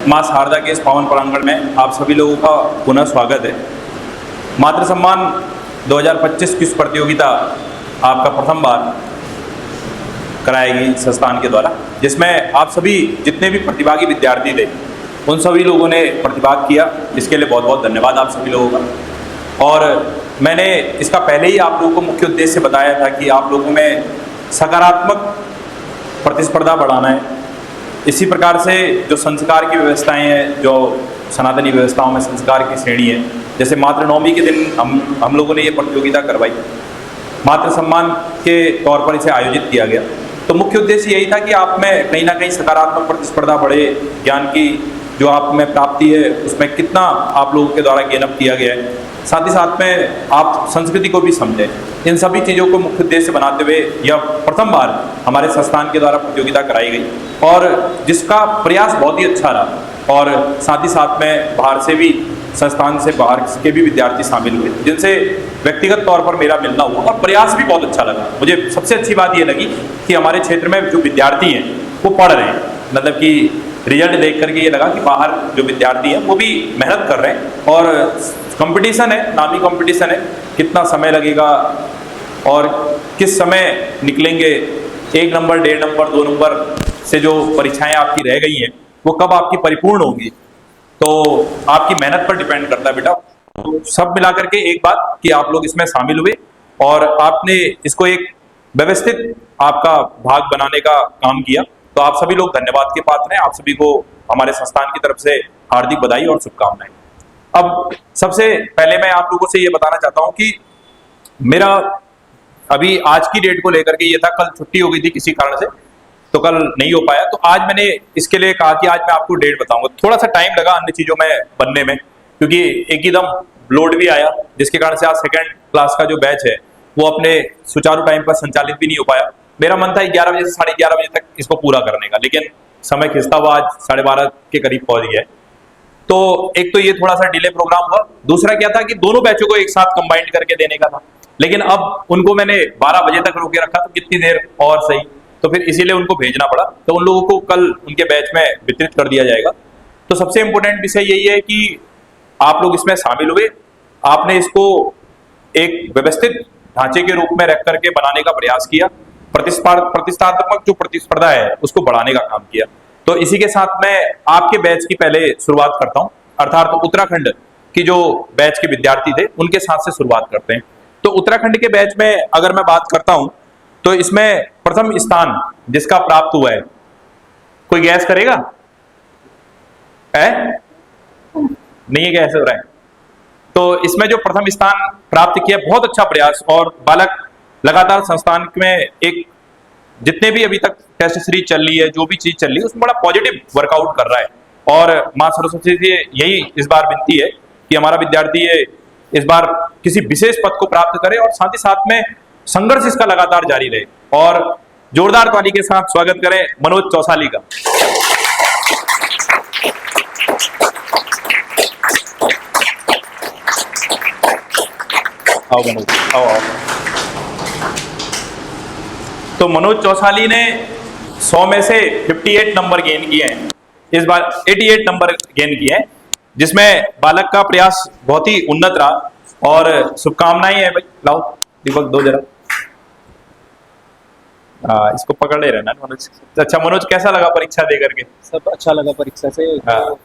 माँ शारदा के इस पावन प्रांगण में आप सभी लोगों का पुनः स्वागत है। मातृ सम्मान 2025 की इस प्रतियोगिता आपका प्रथम बार कराएगी संस्थान के द्वारा, जिसमें आप सभी जितने भी प्रतिभागी विद्यार्थी थे उन सभी लोगों ने प्रतिभाग किया। इसके लिए बहुत बहुत धन्यवाद आप सभी लोगों का। और मैंने इसका पहले ही आप लोगों को मुख्य उद्देश्य बताया था कि आप लोगों में सकारात्मक प्रतिस्पर्धा बढ़ाना है। इसी प्रकार से जो संस्कार की व्यवस्थाएं हैं, जो सनातनी व्यवस्थाओं में संस्कार की श्रेणी है, जैसे मातृनवमी के दिन हम लोगों ने ये प्रतियोगिता करवाई, मातृ सम्मान के तौर पर इसे आयोजित किया गया। तो मुख्य उद्देश्य यही था कि आप में कहीं ना कहीं सकारात्मक प्रतिस्पर्धा बढ़े, ज्ञान की जो आप में प्राप्ति है उसमें कितना आप लोगों के द्वारा गेन अप किया गया है, साथ ही साथ में आप संस्कृति को भी समझें। इन सभी चीज़ों को मुख्य उद्देश्य बनाते हुए यह प्रथम बार हमारे संस्थान के द्वारा प्रतियोगिता कराई गई और जिसका प्रयास बहुत ही अच्छा रहा। और साथ ही साथ में बाहर से भी, संस्थान से बाहर के भी विद्यार्थी शामिल हुए, जिनसे व्यक्तिगत तौर पर मेरा मिलना हुआ और प्रयास भी बहुत अच्छा लगा। मुझे सबसे अच्छी बात ये लगी कि हमारे क्षेत्र में जो विद्यार्थी हैं वो पढ़ रहे हैं, मतलब कि रिजल्ट देख करके ये लगा कि बाहर जो विद्यार्थी हैं वो भी मेहनत कर रहे हैं। और कंपटीशन है, नामी कंपटीशन है, कितना समय लगेगा और किस समय निकलेंगे, 1 नंबर, 1.5 नंबर, 2 नंबर से जो परीक्षाएं आपकी रह गई हैं वो कब आपकी परिपूर्ण होंगी, तो आपकी मेहनत पर डिपेंड करता है बेटा। तो सब मिला करके एक बात कि आप लोग इसमें शामिल हुए और आपने इसको एक व्यवस्थित आपका भाग बनाने का काम किया, तो आप सभी लोग धन्यवाद के पात्र हैं। आप सभी को हमारे संस्थान की तरफ से हार्दिक बधाई और शुभकामनाएं। अब सबसे पहले मैं आप लोगों से ये बताना चाहता हूं कि मेरा अभी आज की डेट को लेकर के ये था, कल छुट्टी हो गई थी किसी कारण से, तो कल नहीं हो पाया। तो आज मैंने इसके लिए कहा कि आज मैं आपको डेट बताऊंगा। थोड़ा सा टाइम लगा अन्य चीजों में बनने में, क्योंकि एकदम लोड भी आया, जिसके कारण से आज सेकेंड क्लास का जो बैच है वो अपने सुचारू टाइम पर संचालित भी नहीं हो पाया। मेरा मन था 11 बजे से 11:30 बजे तक इसको पूरा करने का, लेकिन समय खिंचता हुआ आज 12:30 के करीब पहुंच गया है। तो एक तो ये थोड़ा सा डिले प्रोग्राम हुआ। दूसरा क्या था कि दोनों बैचों को एक साथ कंबाइंड करके देने का था, लेकिन अब उनको मैंने 12 बजे तक रोके रखा, तो कितनी देर और सही, तो फिर इसीलिए उनको भेजना पड़ा। तो उन लोगों को कल उनके बैच में वितरित कर दिया जाएगा। तो सबसे इंपॉर्टेंट विषय यही है कि आप लोग इसमें शामिल हुए, आपने इसको एक व्यवस्थित ढांचे के रूप में रख करके बनाने का प्रयास किया, प्रतिस्पर्धात्मक जो प्रतिस्पर्धा है उसको बढ़ाने का काम किया। तो इसी के साथ मैं आपके बैच की पहले शुरुआत करता हूं, अर्थात तो उत्तराखंड की जो बैच के विद्यार्थी थे उनके साथ से शुरुआत करते हैं। तो उत्तराखंड के बैच में अगर मैं बात करता हूं तो इसमें प्रथम स्थान जिसका प्राप्त हुआ है, कोई गैस करेगा? नहीं है, गैस हो रहा है। तो इसमें जो प्रथम स्थान प्राप्त किया, बहुत अच्छा प्रयास, और बालक लगातार संस्थान में एक जितने भी अभी तक टेस्ट सीरीज चल रही है, जो भी चीज चल रही है उसमें बड़ा पॉजिटिव वर्कआउट कर रहा है। और मां सरस्वती से यही इस बार विनती है कि हमारा विद्यार्थी ये इस बार किसी विशेष पद को प्राप्त करे और साथ ही साथ में संघर्ष इसका लगातार जारी रहे। और जोरदार ताली के साथ स्वागत करें मनोज चौसाली का। आओ मनोज, आओ। तो मनोज चौसाली ने 100 में से 58 नंबर गेन किए हैं, इस बार 88 नंबर गेन किए हैं, जिसमें बालक का प्रयास बहुत ही उन्नत रहा और शुभकामनाएं हैं भाई। लाओ दीपक, दो जरा। इसको पकड़ ले रहना मनोज। अच्छा मनोज, कैसा लगा परीक्षा दे करके? सब अच्छा लगा परीक्षा से। तो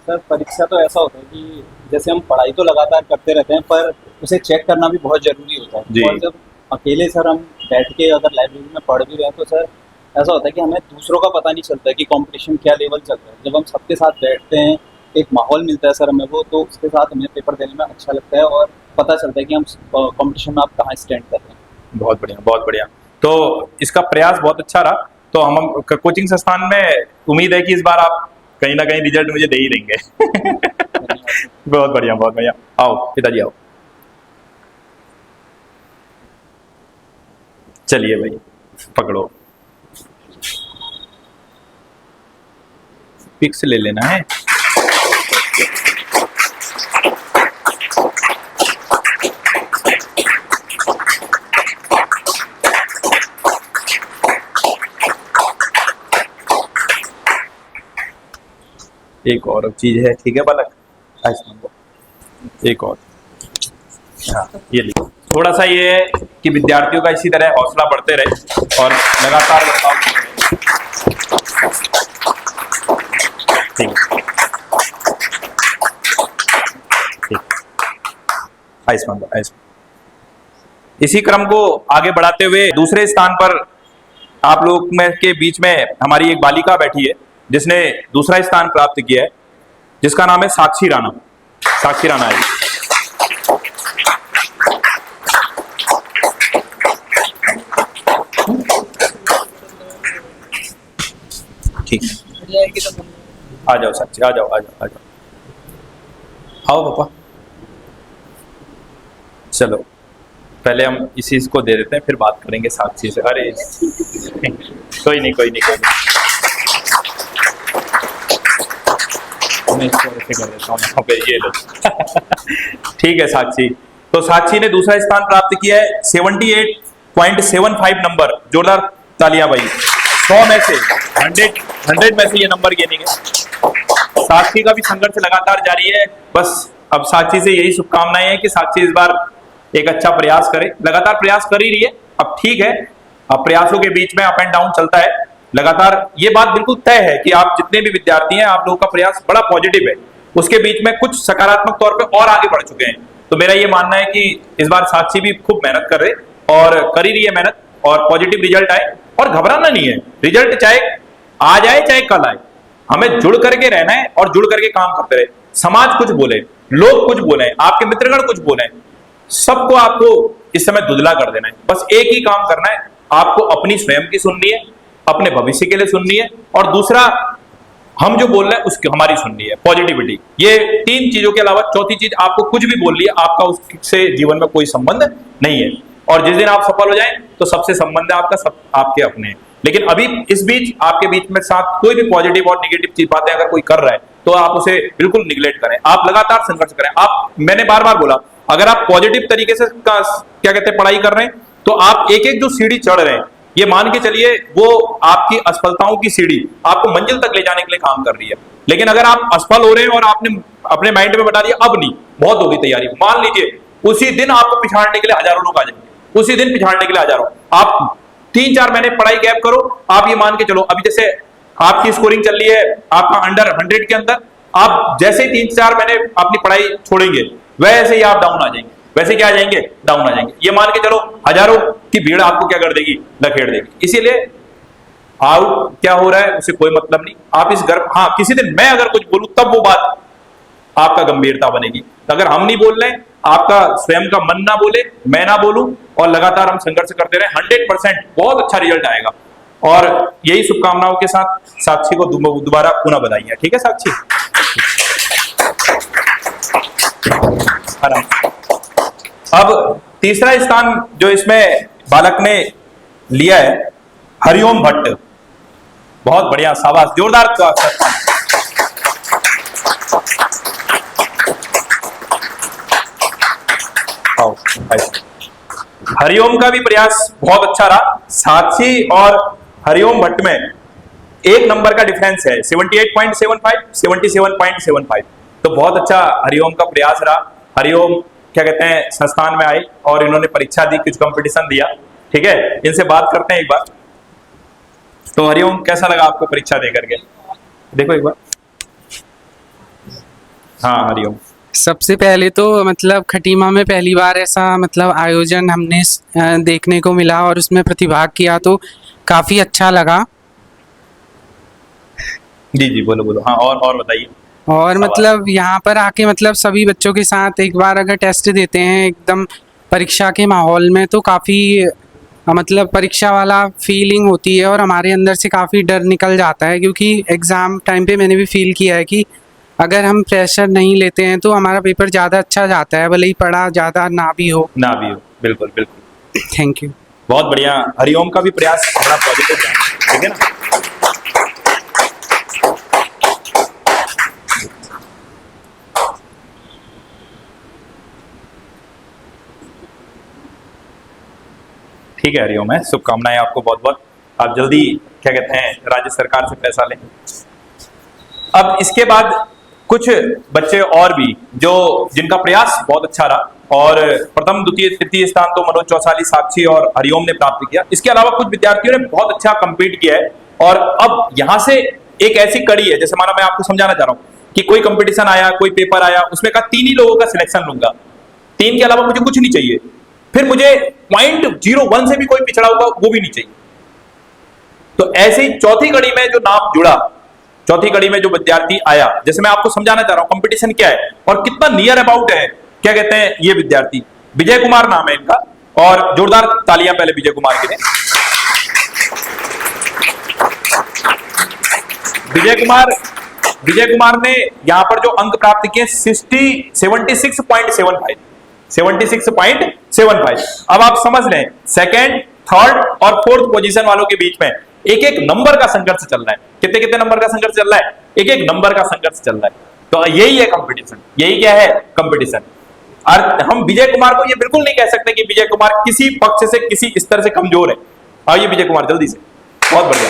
सर परीक्षा तो ऐसा होता है कि जैसे हम पढ़ाई तो लगातार करते रहते हैं, पर उसे चेक करना भी बहुत जरूरी होता है। और जब अकेले सर हम बैठ के अगर लाइब्रेरी में पढ़ भी रहे हैं तो सर ऐसा होता है कि हमें दूसरों का पता नहीं चलता है कि कंपटीशन क्या लेवल चल रहा है। जब हम सबके साथ बैठते हैं, एक माहौल मिलता है सर हमें वो, तो उसके साथ हमें पेपर देने में अच्छा लगता है और पता चलता है कि हम कंपटीशन में आप कहाँ स्टैंड कर रहे हैं। बहुत बढ़िया, बहुत बढ़िया। तो इसका प्रयास बहुत अच्छा रहा। तो हम कोचिंग संस्थान में उम्मीद है कि इस बार आप कहीं ना कहीं रिजल्ट मुझे दे ही देंगे। बहुत बढ़िया, बहुत बढ़िया। आओ पिताजी, आओ। चलिए भाई, पकड़ो, पिक्स ले लेना है। एक और चीज है, ठीक है बालक, एक और, हाँ ये लिखो। थोड़ा सा ये है कि विद्यार्थियों का इसी तरह हौसला बढ़ते रहे और लगातार बर्ताव करते रहे। ठीक है, ठीक, इसी क्रम को आगे बढ़ाते हुए दूसरे स्थान पर आप लोग में के बीच में हमारी एक बालिका बैठी है जिसने दूसरा स्थान प्राप्त किया है, जिसका नाम है साक्षी राणा। साक्षी राणा है। ठीक, आ जाओ साक्षी, आ जाओ आ जाओ आ जाओ, आओ पापा। चलो पहले हम इसी को दे देते हैं, फिर बात करेंगे साक्षी से। अरे कोई नहीं कोई नहीं कोई नहीं, मैं इसको ऐसे कर देता हूँ यहाँ पे, ये लो। ठीक है साक्षी, तो साक्षी ने दूसरा स्थान प्राप्त किया है 78.75 नंबर। जोरदार तालियां भाई। 100 में से 100 में से ये नंबर गेनिंग है। साक्षी का भी संघर्ष लगातार जारी है। बस अब साक्षी से यही शुभकामनाएं हैं कि साक्षी इस बार एक अच्छा प्रयास करे। लगातार प्रयास कर ही रही है, अब ठीक है, अब प्रयासों के बीच में अप एंड डाउन चलता है लगातार। ये बात बिल्कुल तय है कि आप जितने भी विद्यार्थी हैं, आप लोगों का प्रयास बड़ा पॉजिटिव है। उसके बीच में कुछ सकारात्मक तौर पे और आगे बढ़ चुके हैं। तो मेरा ये मानना है कि इस बार साक्षी भी खूब मेहनत कर रहे और कर ही रही है मेहनत, और पॉजिटिव रिजल्ट आए। और घबराना नहीं है, रिजल्ट चाहे आज आए चाहे कल आए, हमें जुड़ करके रहना है और जुड़ करके काम करते रहे। समाज कुछ बोले, लोग कुछ बोले, आपके मित्रगण कुछ बोले, सबको आपको इस समय दुधला कर देना है। बस एक ही काम करना है, आपको अपनी स्वयं की सुननी है, अपने भविष्य के लिए सुननी है, और दूसरा हम जो बोल रहे हैं उसकी हमारी सुननी है, पॉजिटिविटी। ये 3 चीजों के अलावा चौथी चीज आपको कुछ भी बोल रही है, आपका उससे जीवन में कोई संबंध नहीं है। और जिस दिन आप सफल हो जाएं तो सबसे संबंध है आपका, सब आपके अपने हैं। लेकिन अभी इस बीच आपके बीच में साथ कोई भी पॉजिटिव और निगेटिव चीज बातें अगर कोई कर रहा है तो आप उसे बिल्कुल निगलेक्ट करें। आप लगातार संघर्ष करें। आप, मैंने बार बार बोला, अगर आप पॉजिटिव तरीके से क्या कहते हैं पढ़ाई कर रहे हैं तो आप एक एक जो सीढ़ी चढ़ रहे हैं, ये मान के चलिए वो आपकी असफलताओं की सीढ़ी आपको मंजिल तक ले जाने के लिए काम कर रही है। लेकिन अगर आप असफल हो रहे हैं और आपने अपने माइंड में बता दिया अब नहीं, बहुत होगी तैयारी, मान लीजिए उसी दिन आपको पिछाड़ने के लिए हजारों लोग आ जाएंगे, उसी दिन पिछाड़ने के लिए हजारों। आप 3-4 महीने पढ़ाई गैप करो, आप ये मान के चलो, अभी जैसे आपकी स्कोरिंग चल रही है आपका अंडर 100 के अंदर, आप जैसे 3-4 महीने अपनी पढ़ाई छोड़ेंगे वैसे ही आप डाउन आ जाएंगे। वैसे क्या आ जाएंगे? डाउन आ जाएंगे। ये मान के चलो हजारों की भीड़ आपको क्या कर देगी? लखेड़ देगी। इसीलिए आउट क्या हो रहा है उसे कोई मतलब नहीं। आप इस गर्व, हाँ किसी दिन मैं अगर कुछ बोलूं तब वो बात आपका गंभीरता बनेगी। अगर हम नहीं बोल रहे, आपका स्वयं का मन ना बोले, मैं ना बोलूं, और लगातार हम संघर्ष करते रहे, 100% बहुत अच्छा रिजल्ट आएगा। और यही शुभकामनाओं के साथ साक्षी को दोबारा पुनः बधाई है। ठीक है साक्षी? अब तीसरा स्थान जो इसमें बालक ने लिया है, हरिओम भट्ट। बहुत बढ़िया, शाबाश, जोरदार का। हरिओम का भी प्रयास बहुत अच्छा रहा। साक्षी और हरिओम भट्ट में 1 नंबर का डिफरेंस है, 78.75, 77.75। तो बहुत अच्छा हरिओम का प्रयास रहा। हरिओम क्या कहते हैं संस्थान में आए और इन्होंने परीक्षा दी, कुछ कंपटीशन दिया। ठीक है, इनसे बात करते हैं एक बार। तो हरिओम, कैसा लगा आपको परीक्षा दे करके? देखो एक बार। हाँ हरिओम, सबसे पहले तो मतलब खटीमा में पहली बार ऐसा मतलब आयोजन हमने देखने को मिला और उसमें प्रतिभाग किया, तो काफ़ी अच्छा लगा। जी जी, बोलो बोलो। हाँ, और बताइए। और मतलब यहाँ पर आके मतलब सभी बच्चों के साथ एक बार अगर टेस्ट देते हैं एकदम परीक्षा के माहौल में, तो काफ़ी मतलब परीक्षा वाला फीलिंग होती है और हमारे अंदर से काफ़ी डर निकल जाता है। क्योंकि एग्ज़ाम टाइम पे मैंने भी फील किया है कि अगर हम प्रेशर नहीं लेते हैं तो हमारा पेपर ज़्यादा अच्छा जाता है, भले ही पढ़ा ज़्यादा ना भी हो। बिल्कुल बिल्कुल। Thank you. बहुत बढ़िया। हरिओम का भी प्रयास बड़ा पॉजिटिव है, ठीक है ना? ठीक है हरिओम, है शुभकामनाएं आपको बहुत बहुत। आप जल्दी क्या कहते हैं राज्य सरकार से पैसा लें। अब इसके बाद कुछ बच्चे और भी जो जिनका प्रयास बहुत अच्छा रहा और प्रथम द्वितीय तृतीय स्थान तो मनोज चौसाली, साक्षी और हरिओम ने प्राप्त किया। इसके अलावा कुछ विद्यार्थियों ने बहुत अच्छा कंपीट किया है और अब यहां से एक ऐसी कड़ी है, जैसे माना मैं आपको समझाना चाह रहा हूं कि कोई कंपटीशन आया, कोई पेपर आया, उसमें कहा 3 ही लोगों का सिलेक्शन लूंगा, 3 के अलावा मुझे कुछ नहीं चाहिए, फिर मुझे 0.01 से भी कोई पिछड़ा होगा वो भी नहीं चाहिए। तो ऐसे ही चौथी कड़ी में जो नाम जुड़ा, चौथी कड़ी में जो विद्यार्थी आया, जैसे मैं आपको समझाना चाह रहा हूं कंपटीशन क्या है और कितना नियर अबाउट है, क्या कहते हैं ये विद्यार्थी, विजय कुमार नाम है इनका, और जोरदार तालियां पहले विजय कुमार के लिए। विजय कुमार ने यहां पर जो अंक प्राप्त किए 76.75। अब आप समझ लें सेकंड, थर्ड और फोर्थ पोजीशन वालों के बीच में एक एक नंबर का संघर्ष चल रहा है। कितने कितने नंबर का संघर्ष चल रहा है? एक एक नंबर का संघर्ष चल रहा है। तो यही है कंपटीशन, यही क्या है कंपटीशन। और हम विजय कुमार को ये बिल्कुल नहीं कह सकते कि विजय कुमार किसी पक्ष से किसी स्तर से कमजोर है। आइए विजय कुमार जल्दी से, बहुत बढ़िया।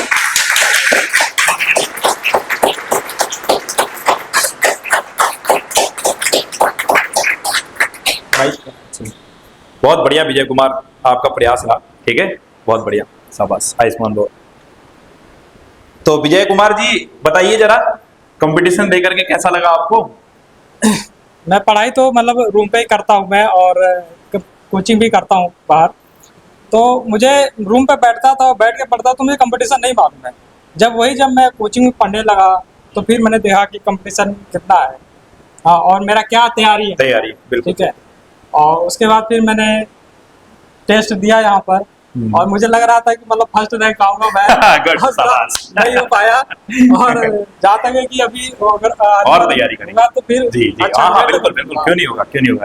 बहुत बढ़िया विजय कुमार, आपका प्रयास रहा, ठीक है, बहुत बढ़िया, शाबाश, आयुष्मान भव। तो विजय कुमार जी बताइए जरा, कंपटीशन देकर के कैसा लगा आपको? मैं पढ़ाई तो मतलब रूम पे ही करता हूँ मैं, और कोचिंग भी करता हूँ बाहर। तो मुझे रूम पे बैठ के पढ़ता तो मुझे कंपटीशन नहीं मालूम है। जब मैं कोचिंग में पढ़ने लगा तो फिर मैंने देखा कि कंपटीशन कितना है, हाँ, और मेरा क्या तैयारी है, बिल्कुल, ठीक है। और उसके बाद फिर मैंने टेस्ट दिया यहाँ पर, और मुझे लग रहा था कि मतलब फर्स्ट रैंक आऊंगा मैं, नहीं हो पाया। और जहाँ तक है कि अभी अगर और तैयारी करेंगे तो फिर जी जी, हाँ बिल्कुल, क्यों नहीं होगा हरिओम,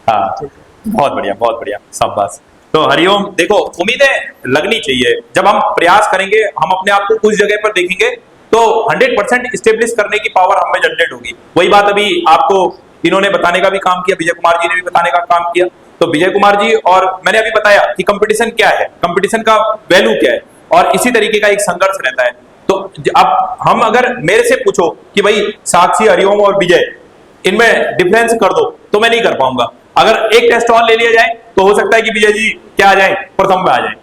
हाँ बहुत बढ़िया, शाबाश। तो हरिओम देखो, उम्मीदें लगनी चाहिए, जब हम प्रयास करेंगे, हम अपने आप को उस जगह पर देखेंगे तो 100% स्टेब्लिश करने की पावर हमें जनरेट होगी। वही बात अभी आपको इन्होंने बताने का भी काम किया, विजय कुमार जी ने भी बताने का काम किया। तो विजय कुमार जी और मैंने अभी बताया कि कंपटीशन क्या है, कंपटीशन का वैल्यू क्या है, और इसी तरीके का एक संघर्ष रहता है। तो अब हम अगर मेरे से पूछो कि भाई साक्षी, हरिओम और विजय, इनमें डिफरेंस कर दो, तो मैं नहीं कर पाऊंगा। अगर एक टेस्ट और ले लिया जाए तो हो सकता है कि विजय जी क्या आ जाए, प्रथम में आ जाए,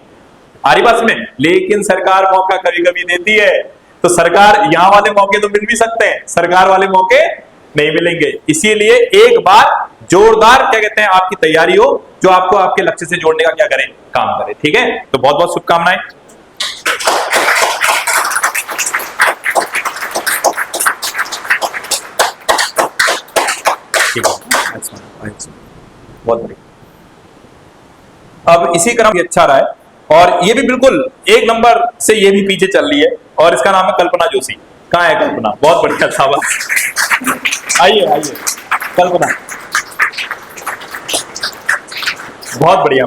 आरी बात में। लेकिन सरकार मौका कभी कभी देती है, तो सरकार यहाँ वाले मौके तो मिल भी सकते हैं, सरकार वाले मौके नहीं मिलेंगे। इसीलिए एक बार जोरदार क्या कहते हैं आपकी तैयारी हो, जो आपको आपके लक्ष्य से जोड़ने का क्या करे, काम करे, ठीक है। तो बहुत बहुत शुभकामनाएं। ठीक है, बहुत बढ़िया। अब इसी क्रम अच्छा रहा है, और ये भी बिल्कुल एक नंबर से ये भी पीछे चल रही है, और इसका नाम है कल्पना जोशी। कहाँ है कल्पना? बहुत बढ़िया, शाबाश, आइए कल्पना, बहुत बढ़िया।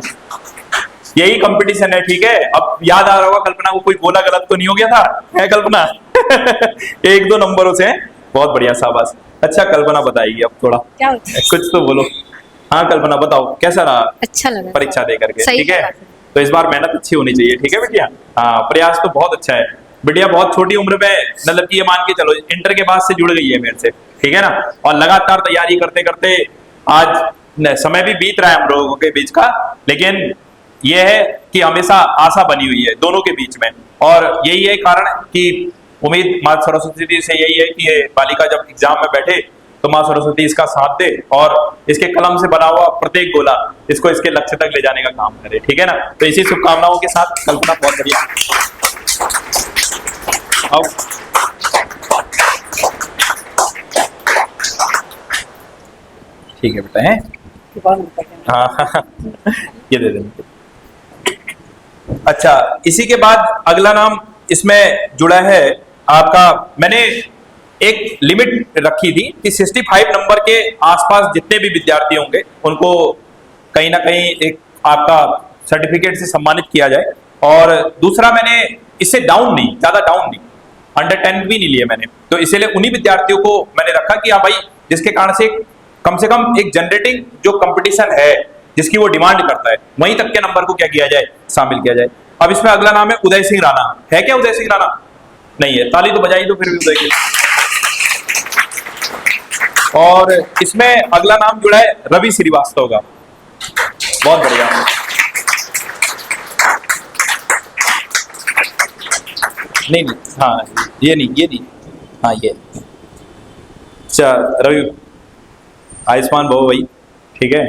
यही कंपटीशन है, ठीक है। अब याद आ रहा होगा कल्पना को, कोई बोला गलत तो नहीं हो गया था, है कल्पना? 1-2 नंबरों से, बहुत बढ़िया, शाबाश। अच्छा कल्पना बताइए अब थोड़ा, क्या कुछ तो बोलो। हाँ कल्पना बताओ, कैसा रहा? अच्छा लगा परीक्षा दे करके, ठीक है। तो इस बार मेहनत अच्छी होनी चाहिए, ठीक है बिटिया। हाँ, प्रयास तो बहुत अच्छा है बिटिया, बहुत छोटी उम्र में, मतलब कि ये मान के चलो इंटर के बाद से जुड़ गई है मेरे से, ठीक है ना। और लगातार तैयारी करते करते आज समय भी बीत रहा है हम लोगों के बीच का, लेकिन यह है कि हमेशा आशा बनी हुई है दोनों के बीच में। और यही है कारण कि उम्मीद माँ सरस्वती जी से यही है कि ये बालिका जब एग्जाम में बैठे तो माँ सरस्वती इसका साथ दे, और इसके कलम से बना हुआ प्रत्येक गोला इसको इसके लक्ष्य तक ले जाने का काम करे, ठीक है ना। तो इसी शुभकामनाओं के साथ कल्पना, बहुत बढ़िया। आओ, ठीक है बेटा, है हाँ ये दे देंगे। अच्छा, इसी के बाद अगला नाम इसमें जुड़ा है आपका, मैंने एक लिमिट रखी थी कि 65 नंबर के आसपास जितने भी विद्यार्थी होंगे उनको कहीं ना कहीं एक आपका सर्टिफिकेट से सम्मानित किया जाए। और दूसरा, मैंने इससे डाउन नहीं, ज्यादा डाउन नहीं, अंडर 10 भी नहीं लिए मैंने। तो इसीलिए उन्हीं विद्यार्थियों को मैंने रखा कि हाँ भाई, जिसके कारण से कम एक जनरेटिंग जो कंपटीशन है जिसकी वो डिमांड करता है, वहीं तक के नंबर को क्या किया जाए, शामिल किया जाए। अब इसमें अगला नाम है उदय सिंह राणा। है क्या उदय सिंह राणा? नहीं है, ताली तो बजाई दो फिर भी उदय के। और इसमें अगला नाम जुड़ा है रवि श्रीवास्तव का। बहुत बढ़िया। नहीं, हाँ ये नहीं, हाँ ये। अच्छा रवि, आयुष्मान भव भाई, ठीक है।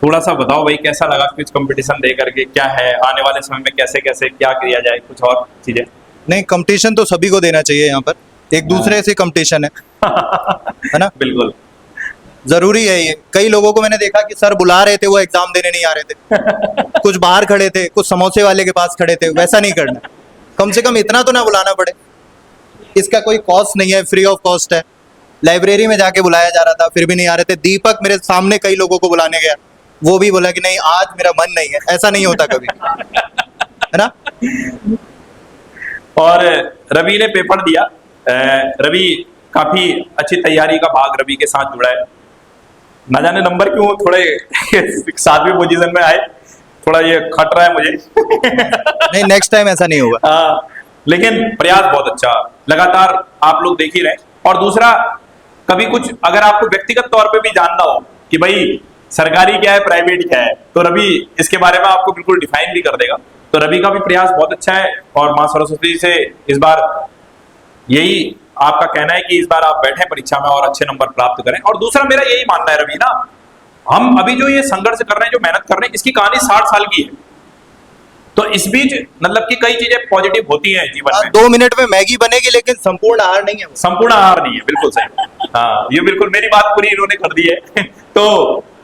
थोड़ा सा बताओ भाई कैसा लगा क्विज कंपटीशन दे करके, क्या है आने वाले समय में कैसे कैसे क्या किया जाए, कुछ और चीजें? नहीं, कंपटीशन तो सभी को देना चाहिए, यहाँ पर एक दूसरे से कंपटीशन है ना। बिल्कुल जरूरी है ये। कई लोगों को मैंने देखा कि सर बुला रहे थे, वो एग्जाम देने नहीं आ रहे थे। कुछ बाहर खड़े थे, कुछ समोसे वाले के पास खड़े थे। वैसा नहीं करना, कम से कम इतना तो ना बुलाना पड़े। इसका कोई कॉस्ट नहीं है, फ्री ऑफ कॉस्ट है। लाइब्रेरी में जाके बुलाया जा रहा था, फिर भी नहीं आ रहे थे। दीपक मेरे सामने कई लोगों को बुलाने गया, वो भी बोला कि नहीं आज मेरा मन नहीं है। ऐसा नहीं होता कभी, है ना। और रवि ने पेपर दिया। रवि काफी अच्छी तैयारी का भाग रवि के साथ जुड़ा है। ना जाने नंबर क्यों थोड़े 7वीं पोजीशन में आए, थोड़ा ये खट रहा है मुझे। नहीं, नेक्स्ट टाइम ऐसा नहीं होगा। लेकिन प्रयास बहुत अच्छा, लगातार आप लोग देख ही रहे। और दूसरा, कभी कुछ अगर आपको व्यक्तिगत तौर पे भी जानना हो कि भाई सरकारी क्या है प्राइवेट क्या है, तो रवि इसके बारे में आपको बिल्कुल डिफाइन भी कर देगा। तो रवि का भी प्रयास बहुत अच्छा है और मां सरस्वती से इस बार यही आपका कहना है कि इस बार आप बैठे परीक्षा में और अच्छे नंबर प्राप्त करें। और दूसरा मेरा यही मानना है रवि ना, हम अभी जो ये संघर्ष कर रहे हैं, जो मेहनत कर रहे हैं, इसकी कहानी 60 साल की है। तो इस बीच मतलब कि कई चीजें पॉजिटिव होती हैं जीवन में। 2 मिनट में मैगी बनेगी, लेकिन संपूर्ण आहार नहीं है। संपूर्ण आहार नहीं है, बिल्कुल सही। हाँ, ये बिल्कुल मेरी बात पूरी इन्होंने कर दी है। तो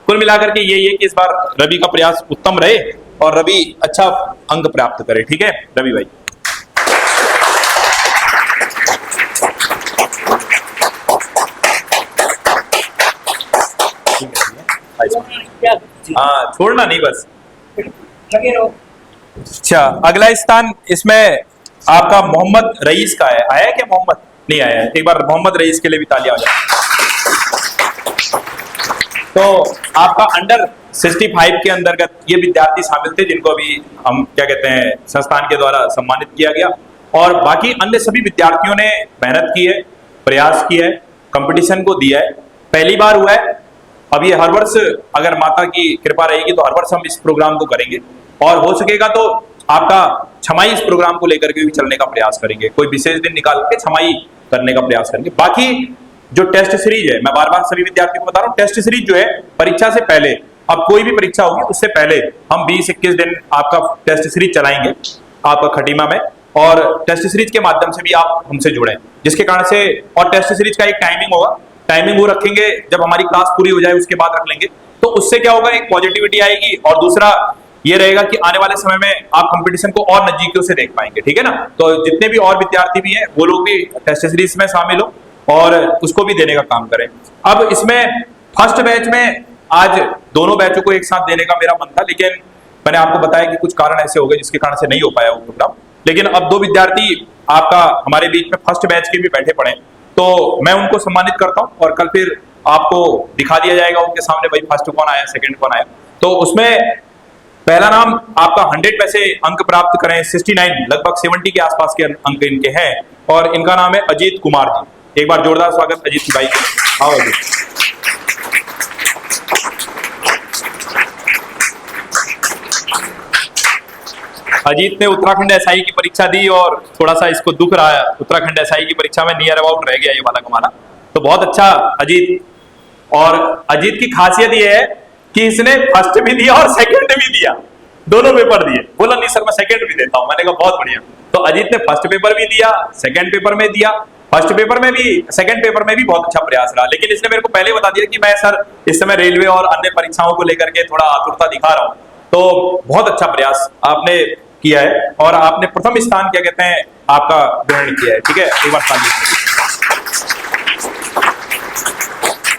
कुल मिलाकर के यही है कि इस बार रवि का प्रयास उत्तम रहे और रवि अच्छा अंक प्राप्त करे। ठीक है रवि भाई। हाँ, छोड़ना नहीं बस। अच्छा, अगला स्थान इसमें आपका मोहम्मद रईस का है। आया है क्या मोहम्मद? नहीं आया है। एक बार मोहम्मद रईस के लिए भी तालियां हो जाए। तो आपका अंडर 65 के अंतर्गत ये विद्यार्थी शामिल थे जिनको अभी हम क्या कहते हैं संस्थान के द्वारा सम्मानित किया गया। और बाकी अन्य सभी विद्यार्थियों ने मेहनत की है, प्रयास किया है, कंपटीशन को दिया है। पहली बार हुआ है। अब ये हर वर्ष अगर माता की कृपा रहेगी तो हर वर्ष हम इस प्रोग्राम को करेंगे और हो सकेगा तो आपका छमाई इस प्रोग्राम को लेकर के भी चलने का प्रयास करेंगे। कोई विशेष दिन निकाल के छमाई करने का प्रयास करेंगे। बाकी जो टेस्ट सीरीज है, मैं बार बार सभी विद्यार्थियों को बता रहा हूँ, टेस्ट सीरीज जो है परीक्षा से पहले, अब कोई भी परीक्षा होगी उससे पहले हम 20-21 दिन आपका टेस्ट सीरीज चलाएंगे आपका खटीमा में। और टेस्ट सीरीज के माध्यम से भी आप हमसे जुड़ें, जिसके कारण से, और टेस्ट सीरीज का एक टाइमिंग होगा, टाइमिंग वो रखेंगे जब हमारी क्लास पूरी हो जाए उसके बाद रख लेंगे। तो उससे क्या होगा, एक पॉजिटिविटी आएगी और दूसरा ये रहेगा कि आने वाले समय में आप कंपटीशन को और नजदीकियों से देख पाएंगे। ठीक है ना। तो जितने भी और विद्यार्थी भी हैं वो लोग भी टेस्ट सीरीज में शामिल हो और उसको भी देने का काम करें। अब इसमें फर्स्ट बैच में आज दोनों बैचों को एक साथ देने का मेरा मन था, लेकिन मैंने आपको बताया कि कुछ कारण ऐसे हो गए जिसके कारण से नहीं हो पाया वो प्रोग्राम। लेकिन अब 2 विद्यार्थी आपका हमारे बीच में फर्स्ट बैच के भी बैठे पड़े, तो मैं उनको सम्मानित करता हूं और कल फिर आपको दिखा दिया जाएगा उनके सामने भाई फर्स्ट कौन आया, सेकंड कौन आया। तो उसमें पहला नाम आपका 100 में से अंक प्राप्त करें, 69 लगभग 70 के आसपास के अंक इनके हैं और इनका नाम है अजीत कुमार जी। एक बार जोरदार स्वागत अजीत भाई। आओ अजीत। अजीत ने उत्तराखंड एसआई की परीक्षा दी और थोड़ा सा इसको दुख रहा है, उत्तराखंड एसआई की परीक्षा में नियर अबाउट रह गया ये वाला कमाना। तो बहुत अच्छा अजीत। और अजीत की खासियत ये है कि इसने फर्स्ट भी दिया और सेकंड भी दिया, दोनों पेपर दिए। बोला नहीं सर मैं सेकंड भी देता हूं, मैंने कहा बहुत बढ़िया। तो अजीत ने फर्स्ट पेपर भी दिया, सेकंड पेपर में दिया, फर्स्ट पेपर में भी, सेकंड पेपर में भी बहुत अच्छा प्रयास रहा। लेकिन इसने मेरे को पहले बता दिया कि मैं सर इस समय रेलवे और अन्य परीक्षाओं को लेकर के थोड़ा आतुरता दिखा रहा हूं। तो बहुत अच्छा प्रयास आपने किया है और आपने प्रथम स्थान क्या कहते हैं आपका ग्रहण किया है। ठीक है, एक बार ताली।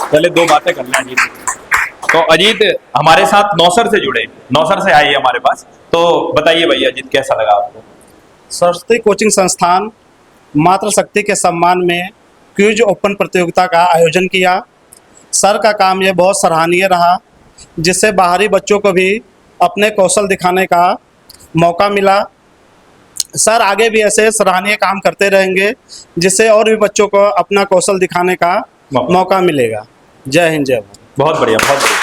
पहले 2 बातें कर लें अजीत। तो अजीत हमारे साथ नौसर से जुड़े, नौसर से आए हमारे पास। तो बताइए भैया अजीत कैसा लगा आपको? सरस्वती कोचिंग संस्थान मातृशक्ति के सम्मान में क्विज ओपन प्रतियोगिता का आयोजन किया। सर का काम यह बहुत सराहनीय रहा, जिससे बाहरी बच्चों को भी अपने कौशल दिखाने का मौका मिला। सर आगे भी ऐसे सराहनीय काम करते रहेंगे, जिससे और भी बच्चों को अपना कौशल दिखाने का मौका मिलेगा। जय हिंद, जय भारत। बहुत बढ़िया, बहुत बढ़िया।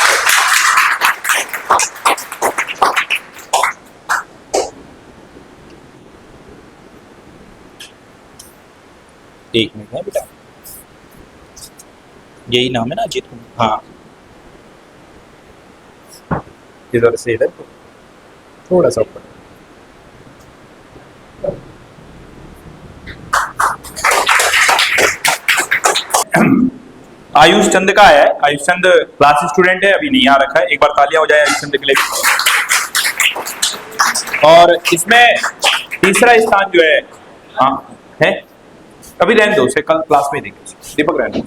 एक मिनट है बेटा, यही नाम है ना अजीत कुमार? हाँ, इधर से इधर थोड़ा सा ऊपर। आयुष चंद का है। आयुष चंद क्लास स्टूडेंट है, अभी नहीं आ रखा है। एक बार तालियां हो जाए आयुष चंद के लिए। और इसमें तीसरा स्थान जो है, हाँ है, अभी रहने दो उसे, कल क्लास में देंगे। दीपक रहने दो।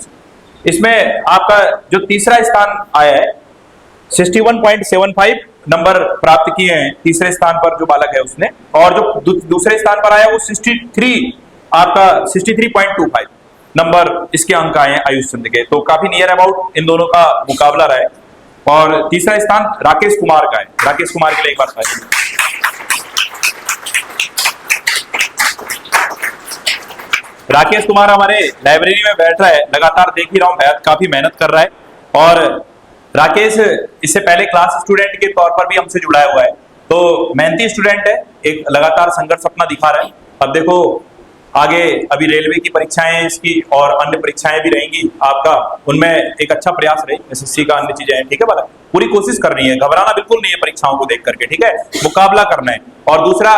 इसमें आपका जो तीसरा स्थान आया है 61.75 नंबर प्राप्त किए हैं तीसरे स्थान पर जो बालक है उसने, और जो दूसरे स्थान पर आया वो 63.25 नंबर इसके अंक आए हैं आयुष चंद के। तो काफी नियर अबाउट इन दोनों का मुकाबला रहा है। और तीसरा स्थान राकेश कुमार का है। राकेश कुमार के लिए एक बार बताइए। राकेश कुमार हमारे लाइब्रेरी में बैठ रहा है, लगातार देख ही रहा हूं, काफी मेहनत कर रहा है। और राकेश इससे पहले क्लास स्टूडेंट के तौर पर भी हमसे जुड़ा हुआ है, तो मेहनती स्टूडेंट है, एक लगातार संघर्ष अपना दिखा रहा है। अब देखो आगे अभी रेलवे की परीक्षाएं हैं इसकी, और अन्य परीक्षाएं भी रहेंगी आपका, उनमें एक अच्छा प्रयास रहे, एसएससी का अन्य चीजें हैं, ठीक है बालक? पूरी कोशिश करनी है, घबराना बिल्कुल नहीं है परीक्षाओं को देख करके, ठीक है? मुकाबला करना है। और दूसरा,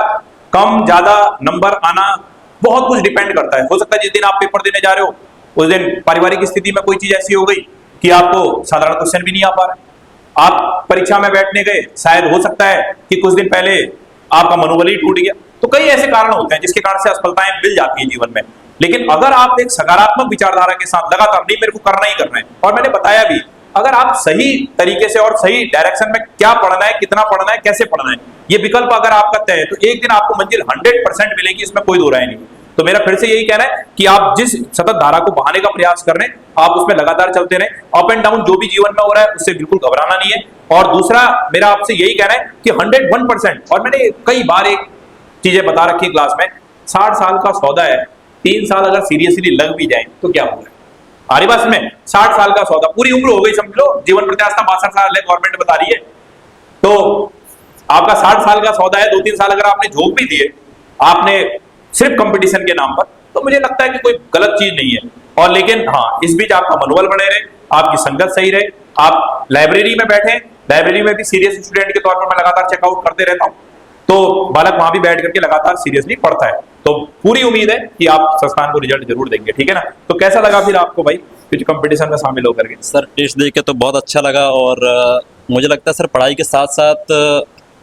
कम ज्यादा नंबर आना बहुत कुछ डिपेंड करता है। हो सकता है जिस दिन आप पेपर देने जा रहे हो उस दिन पारिवारिक स्थिति में कोई चीज ऐसी हो गई कि आपको साधारण क्वेश्चन भी नहीं आ पा रहा। आप परीक्षा में बैठने गए, शायद हो सकता है कि कुछ दिन पहले आपका मनोबल ही टूट गया। तो कई ऐसे कारण होते हैं जिसके कारण से असफलताएं मिल जाती है जीवन में। लेकिन अगर आप एक सकारात्मक विचारधारा के साथ लगातार, नहीं मेरे को करना ही करना है, और मैंने बताया भी, अगर आप सही तरीके से और सही डायरेक्शन में क्या पढ़ना है, कितना पढ़ना है, कैसे पढ़ना है, ये विकल्प अगर आपका तय है, तो एक दिन आपको मंजिल 100% मिलेगी, इसमें कोई दो राय नहीं। तो मेरा फिर से यही कहना है कि आप जिस सतत धारा को बहाने का प्रयास कर रहे हैं, आप उसमें लगातार चलते रहें। अप एंड डाउन जो भी जीवन में हो रहा है उससे बिल्कुल घबराना नहीं है। और दूसरा मेरा आपसे यही कहना है कि 101%, और मैंने कई बार एक चीजें बता रखी क्लास में, 60 साल का सौदा है, 3 साल अगर सीरियसली लग भी जाए तो क्या होगा? आरी बात में 60 साल का सौदा, पूरी उम्र हो गई समझ लो, जीवन प्रत्याशा 62 साल है, गवर्नमेंट बता रही है। तो आपका 60 साल का सौदा है, 2-3 साल अगर आपने झोंक भी दिए आपने सिर्फ कंपटीशन के नाम पर, तो मुझे लगता है कि कोई गलत चीज नहीं है। और लेकिन हाँ, इस बीच आपका मनोबल बने रहे, आपकी संगत सही रहे, आप लाइब्रेरी में बैठे, लाइब्रेरी में भी सीरियस स्टूडेंट के तौर पर मैं लगातार चेकआउट करते रहता हूँ, तो बालक वहां भी बैठ करके लगातार सीरियसली पढ़ता है। तो पूरी उम्मीद है कि आप संस्थान को रिजल्ट जरूर देंगे, ठीक है ना? तो कैसा लगा फिर आपको भाई कुछ कंपटीशन में शामिल होकर के? सर टेस्ट देख के तो बहुत अच्छा लगा, और मुझे लगता है सर पढ़ाई के साथ साथ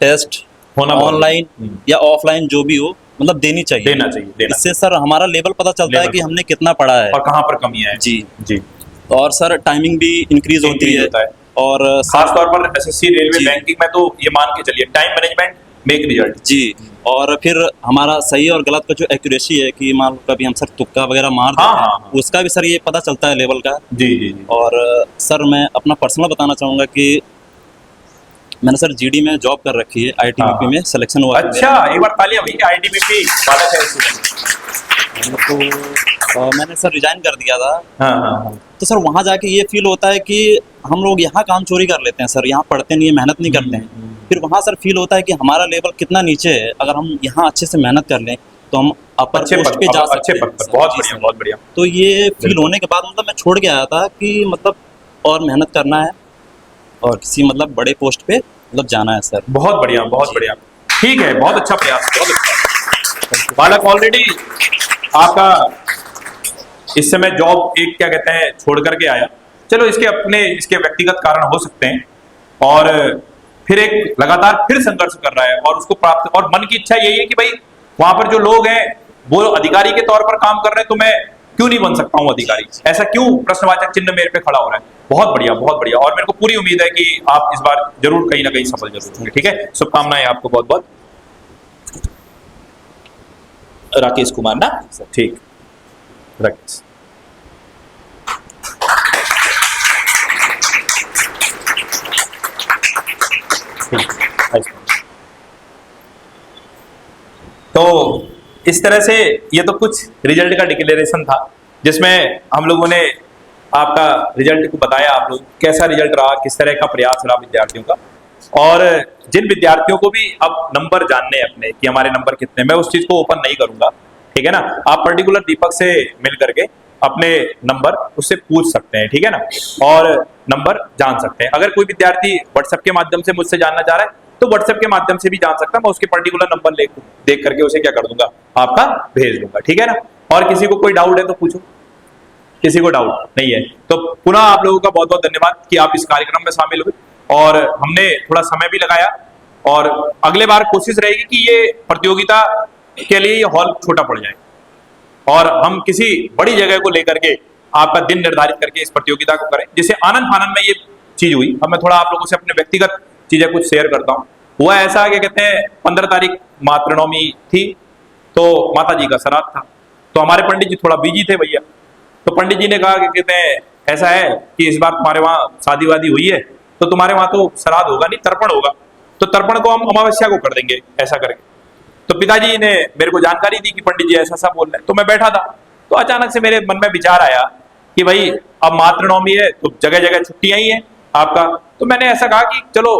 टेस्ट होना ऑनलाइन या ऑफलाइन जो भी हो, मतलब देनी चाहिए, देना चाहिए। इससे सर हमारा लेवल पता चलता है कि हमने कितना पढ़ा है और कहाँ पर कमी है। जी जी। और सर टाइमिंग भी इंक्रीज होती है, और खास तौर पर एसएससी, रेलवे, बैंकिंग में तो ये मान के चलिए, टाइम मैनेजमेंट मेक रिजल्ट। जी। और फिर हमारा सही और गलत का जो एक्यूरेसी है कि मान लो कभी हम सर तुक्का वगैरह मार देते हैं, हाँ। उसका भी सर ये पता चलता है लेवल का। जी जी जी। और सर मैं अपना पर्सनल बताना चाहूँगा कि मैंने सर जीडी में जॉब कर रखी है, आईटीबीपी में सिलेक्शन हुआ। अच्छा, एक बार तालियां भैया, आईटीबीपी बालक है स्टूडेंट। तो मैंने सर रिजाइन कर दिया था। हाँ। तो सर वहाँ जाके ये फील होता है कि हम लोग यहाँ काम चोरी कर लेते हैं सर, यहाँ पढ़ते नहीं है, मेहनत नहीं करते हैं। फिर वहाँ सर फील होता है कि हमारा लेवल कितना नीचे है, अगर हम यहाँ अच्छे से मेहनत कर लें तो हम अपर पोस्ट पे जा सकते हैं। बहुत बढ़िया, बहुत बढ़िया। तो ये फील होने के बाद मतलब मैं छोड़ के आया था कि मतलब और मेहनत करना है और किसी मतलब बड़े पोस्ट पे मतलब जाना है सर। बहुत बढ़िया, बहुत बढ़िया, ठीक है, बहुत अच्छा प्रयास, बहुत अच्छा। बालक ऑलरेडी आपका इस समय जॉब एक क्या कहते हैं छोड़ करके आया, चलो इसके व्यक्तिगत कारण हो सकते हैं, और फिर एक लगातार फिर संघर्ष कर रहा है और उसको प्राप्त, और मन की इच्छा यही है कि भाई वहां पर जो लोग हैं वो अधिकारी के तौर पर काम कर रहे हैं, तो मैं क्यों नहीं बन सकता हूं अधिकारी? ऐसा क्यों प्रश्नवाचक चिन्ह मेरे पे खड़ा हो रहा है? बहुत बढ़िया, बहुत बढ़िया। और मेरे को पूरी उम्मीद है कि आप इस बार जरूर कहीं ना कहीं सफल जरूर होंगे, ठीक है? शुभकामनाएं आपको बहुत बहुत। राकेश कुमार ना, ठीक, राकेश। तो इस तरह से ये तो कुछ रिजल्ट का डिक्लेरेशन था, जिसमें हम लोगों ने आपका रिजल्ट को बताया, आप लोग कैसा रिजल्ट रहा, किस तरह का प्रयास रहा विद्यार्थियों का। और जिन विद्यार्थियों को भी अब नंबर जानने हैं अपने कि हमारे नंबर कितने, मैं उस चीज को ओपन नहीं करूंगा, ठीक है ना। आप पर्टिकुलर दीपक से मिल करके अपने नंबर उससे पूछ सकते हैं, ठीक है ना, और नंबर जान सकते हैं। अगर कोई विद्यार्थी व्हाट्सएप के माध्यम से मुझसे जानना चाह रहा है तो व्हाट्सएप के माध्यम से भी जान सकता है, मैं उसके पर्टिकुलर नंबर देख करके उसे क्या कर दूंगा, आपका भेज दूंगा, ठीक है ना। और किसी को कोई डाउट है तो पूछो, किसी को डाउट नहीं है तो पुनः आप लोगों का बहुत बहुत धन्यवाद कि आप इस कार्यक्रम में शामिल हुए, और हमने थोड़ा समय भी लगाया, और अगले बार कोशिश रहेगी कि ये प्रतियोगिता के लिए ये हॉल छोटा पड़ जाए और हम किसी बड़ी जगह को लेकर के आपका दिन निर्धारित करके इस प्रतियोगिता को करें, जिससे आनंद फानंद में ये चीज हुई। अब मैं थोड़ा आप लोगों से अपने व्यक्तिगत चीजें कुछ शेयर करता हूँ। हुआ ऐसा क्या कहते हैं, 15 तारीख मातृनवमी थी, तो माता जी का श्राद्ध था, तो हमारे पंडित जी थोड़ा बिजी थे भैया, तो पंडित जी ने कहा कि कहते हैं ऐसा है कि इस बार तुम्हारे वहाँ शादी वादी हुई है तो तुम्हारे वहाँ तो श्राद्ध होगा नहीं, तर्पण होगा, तो तर्पण को हम अमावस्या को कर देंगे ऐसा करके। तो पिताजी ने मेरे को जानकारी दी कि पंडित जी ऐसा बोल रहे हैं, तो मैं बैठा था, तो अचानक से मेरे मन में विचार आया कि भाई अब मातृनवमी है तो जगह जगह छुट्टियां ही हैं आपका, तो मैंने ऐसा कहा कि चलो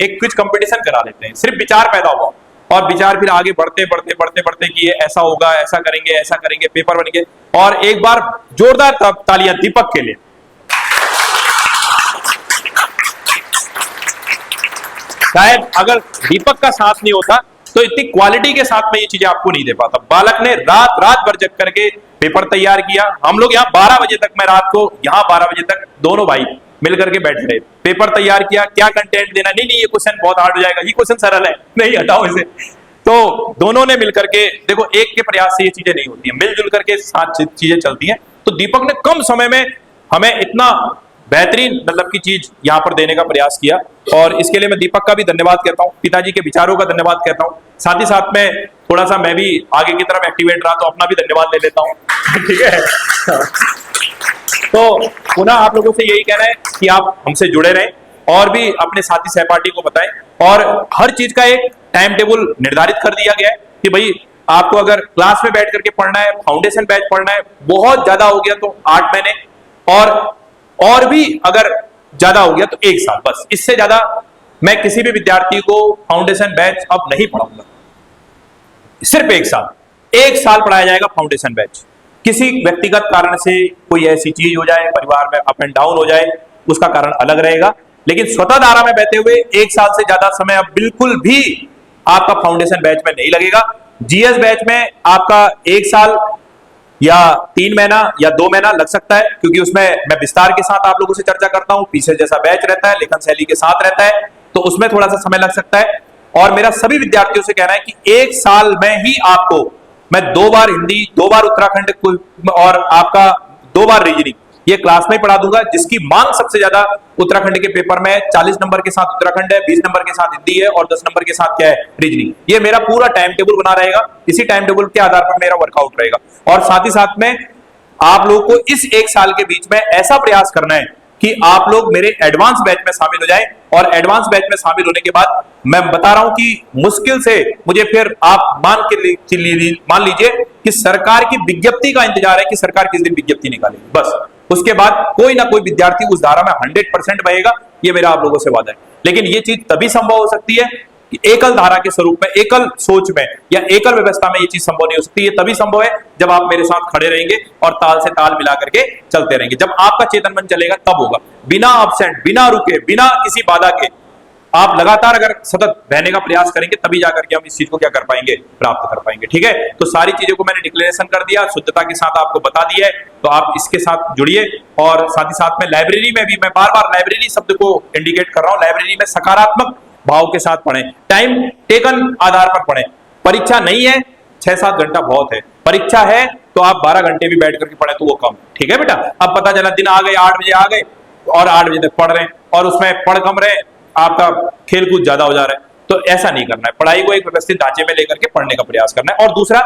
एक क्विज कंपटीशन करा लेते हैं। सिर्फ विचार पैदा हुआ और विचार फिर आगे बढ़ते बढ़ते बढ़ते बढ़ते कि ये ऐसा होगा, ऐसा करेंगे, पेपर बन गए, और एक बार जोरदार तालियां दीपक के लिए। शायद अगर दीपक का साथ नहीं होता तो इतनी क्वालिटी के साथ में ये चीजें आपको नहीं दे पाता। बालक ने रात भर जग करके पेपर तैयार किया, हम लोग यहाँ 12 बजे तक, मैं रात को यहाँ 12 बजे तक दोनों भाई मिल करके बैठ रहे, पेपर तैयार किया, क्या कंटेंट देना, नहीं ये क्वेश्चन बहुत हार्ड हो जाएगा, ये क्वेश्चन सरल है, नहीं हटाओ इसे। तो दोनों ने मिल करके, देखो एक के प्रयास से ये चीजें नहीं होती है, मिलजुल करके साथ चीजें चलती हैं। तो दीपक ने कम समय में हमें इतना बेहतरीन मतलब की चीज यहाँ पर देने का प्रयास किया, और इसके लिए मैं दीपक का भी धन्यवाद कहता हूँ, पिताजी के विचारों का धन्यवाद कहता हूँ। साथ ही साथ में थोड़ा सा मैं भी आगे की तरफ एक्टिवेट रहा तो अपना भी धन्यवाद ले लेता हूँ, ठीक है। तो पुनः आप लोगों से यही कहना है कि आप हमसे जुड़े रहें और भी अपने साथी सहपाठी को बताएं, और हर चीज का एक टाइम टेबल निर्धारित कर दिया गया है कि भाई आपको अगर क्लास में बैठ करके पढ़ना है, फाउंडेशन बैच पढ़ना है, बहुत ज्यादा हो गया तो 8 महीने, और भी अगर ज्यादा हो गया तो 1 साल, बस इससे ज्यादा मैं किसी भी विद्यार्थी को फाउंडेशन बैच अब नहीं पढ़ाऊंगा। सिर्फ 1 साल पढ़ाया जाएगा फाउंडेशन बैच। किसी व्यक्तिगत कारण से कोई ऐसी चीज हो जाए, परिवार में अप एंड डाउन हो जाए, उसका कारण अलग रहेगा, लेकिन स्वतः धारा में बहते हुए 1 साल से ज्यादा समय अब बिल्कुल भी आपका फाउंडेशन बैच में नहीं लगेगा। जीएस बैच में आपका 1 साल या 3 महीना या 2 महीना लग सकता है, क्योंकि उसमें मैं विस्तार के साथ आप लोगों से चर्चा करता हूं, पीछे जैसा बैच रहता है, लेखन शैली के साथ रहता है, तो उसमें थोड़ा सा समय लग सकता है। और मेरा सभी विद्यार्थियों से कहना है कि 1 साल में ही आपको मैं 2 बार हिंदी, 2 बार उत्तराखंड और आपका 2 बार रीजनिंग ये क्लास में ही पढ़ा दूंगा, जिसकी मांग सबसे ज्यादा उत्तराखंड के पेपर में 40 नंबर के साथ उत्तराखंड है, 20 नंबर के साथ हिंदी है, और 10 नंबर के साथ क्या है, रीजनिंग। ये मेरा पूरा टाइम टेबल बना रहेगा, इसी टाइम टेबल के आधार पर मेरा वर्कआउट रहेगा। और साथ ही साथ में आप लोगों को इस 1 साल के बीच में ऐसा प्रयास करना है कि आप लोग मेरे एडवांस बैच में शामिल हो जाएं, और एडवांस बैच में शामिल होने के बाद मैं बता रहा हूं कि मुश्किल से मुझे फिर आप मान लीजिए कि सरकार की विज्ञप्ति का इंतजार है कि सरकार किस दिन विज्ञप्ति निकालेगी, बस उसके बाद कोई ना कोई विद्यार्थी उस धारा में 100% बहेगा, ये मेरा आप लोगों से वादा है। लेकिन ये चीज तभी संभव हो सकती है कि एकल धारा के स्वरूप में, एकल सोच में या एकल व्यवस्था में ये चीज संभव नहीं हो सकती। ये तभी संभव है जब आप मेरे साथ खड़े रहेंगे और ताल से ताल मिला करके चलते रहेंगे। जब आपका चेतन मन चलेगा तब होगा, बिना अपसेंट, बिना रुके, बिना किसी बाधा के आप लगातार अगर सतत रहने का प्रयास करेंगे तभी जाकर के हम इस चीज को क्या कर पाएंगे, प्राप्त कर पाएंगे, ठीक है। तो सारी चीजों को मैंने डिक्लेरेशन कर दिया, शुद्धता के साथ आपको बता दिया है, तो आप इसके साथ जुड़िए। और साथ ही साथ में लाइब्रेरी में भी मैं बार बार लाइब्रेरी शब्द को इंडिकेट कर रहा हूं, लाइब्रेरी में सकारात्मक भाव के साथ पढ़ें, टाइम टेकन आधार पर पढ़ें। परीक्षा नहीं है 6-7 घंटा बहुत है, परीक्षा है तो आप 12 घंटे भी बैठ करके पढ़े तो वो कम, ठीक है बेटा। अब पता चला दिन आ गए 8 बजे आ गए और 8 बजे तक पढ़ रहे हैं, और उसमें पढ़ कम रहे, आपका खेलकूद ज्यादा हो जा रहा है, तो ऐसा नहीं करना है। पढ़ाई को एक व्यवस्थित ढांचे में लेकर के पढ़ने का प्रयास करना है। और दूसरा,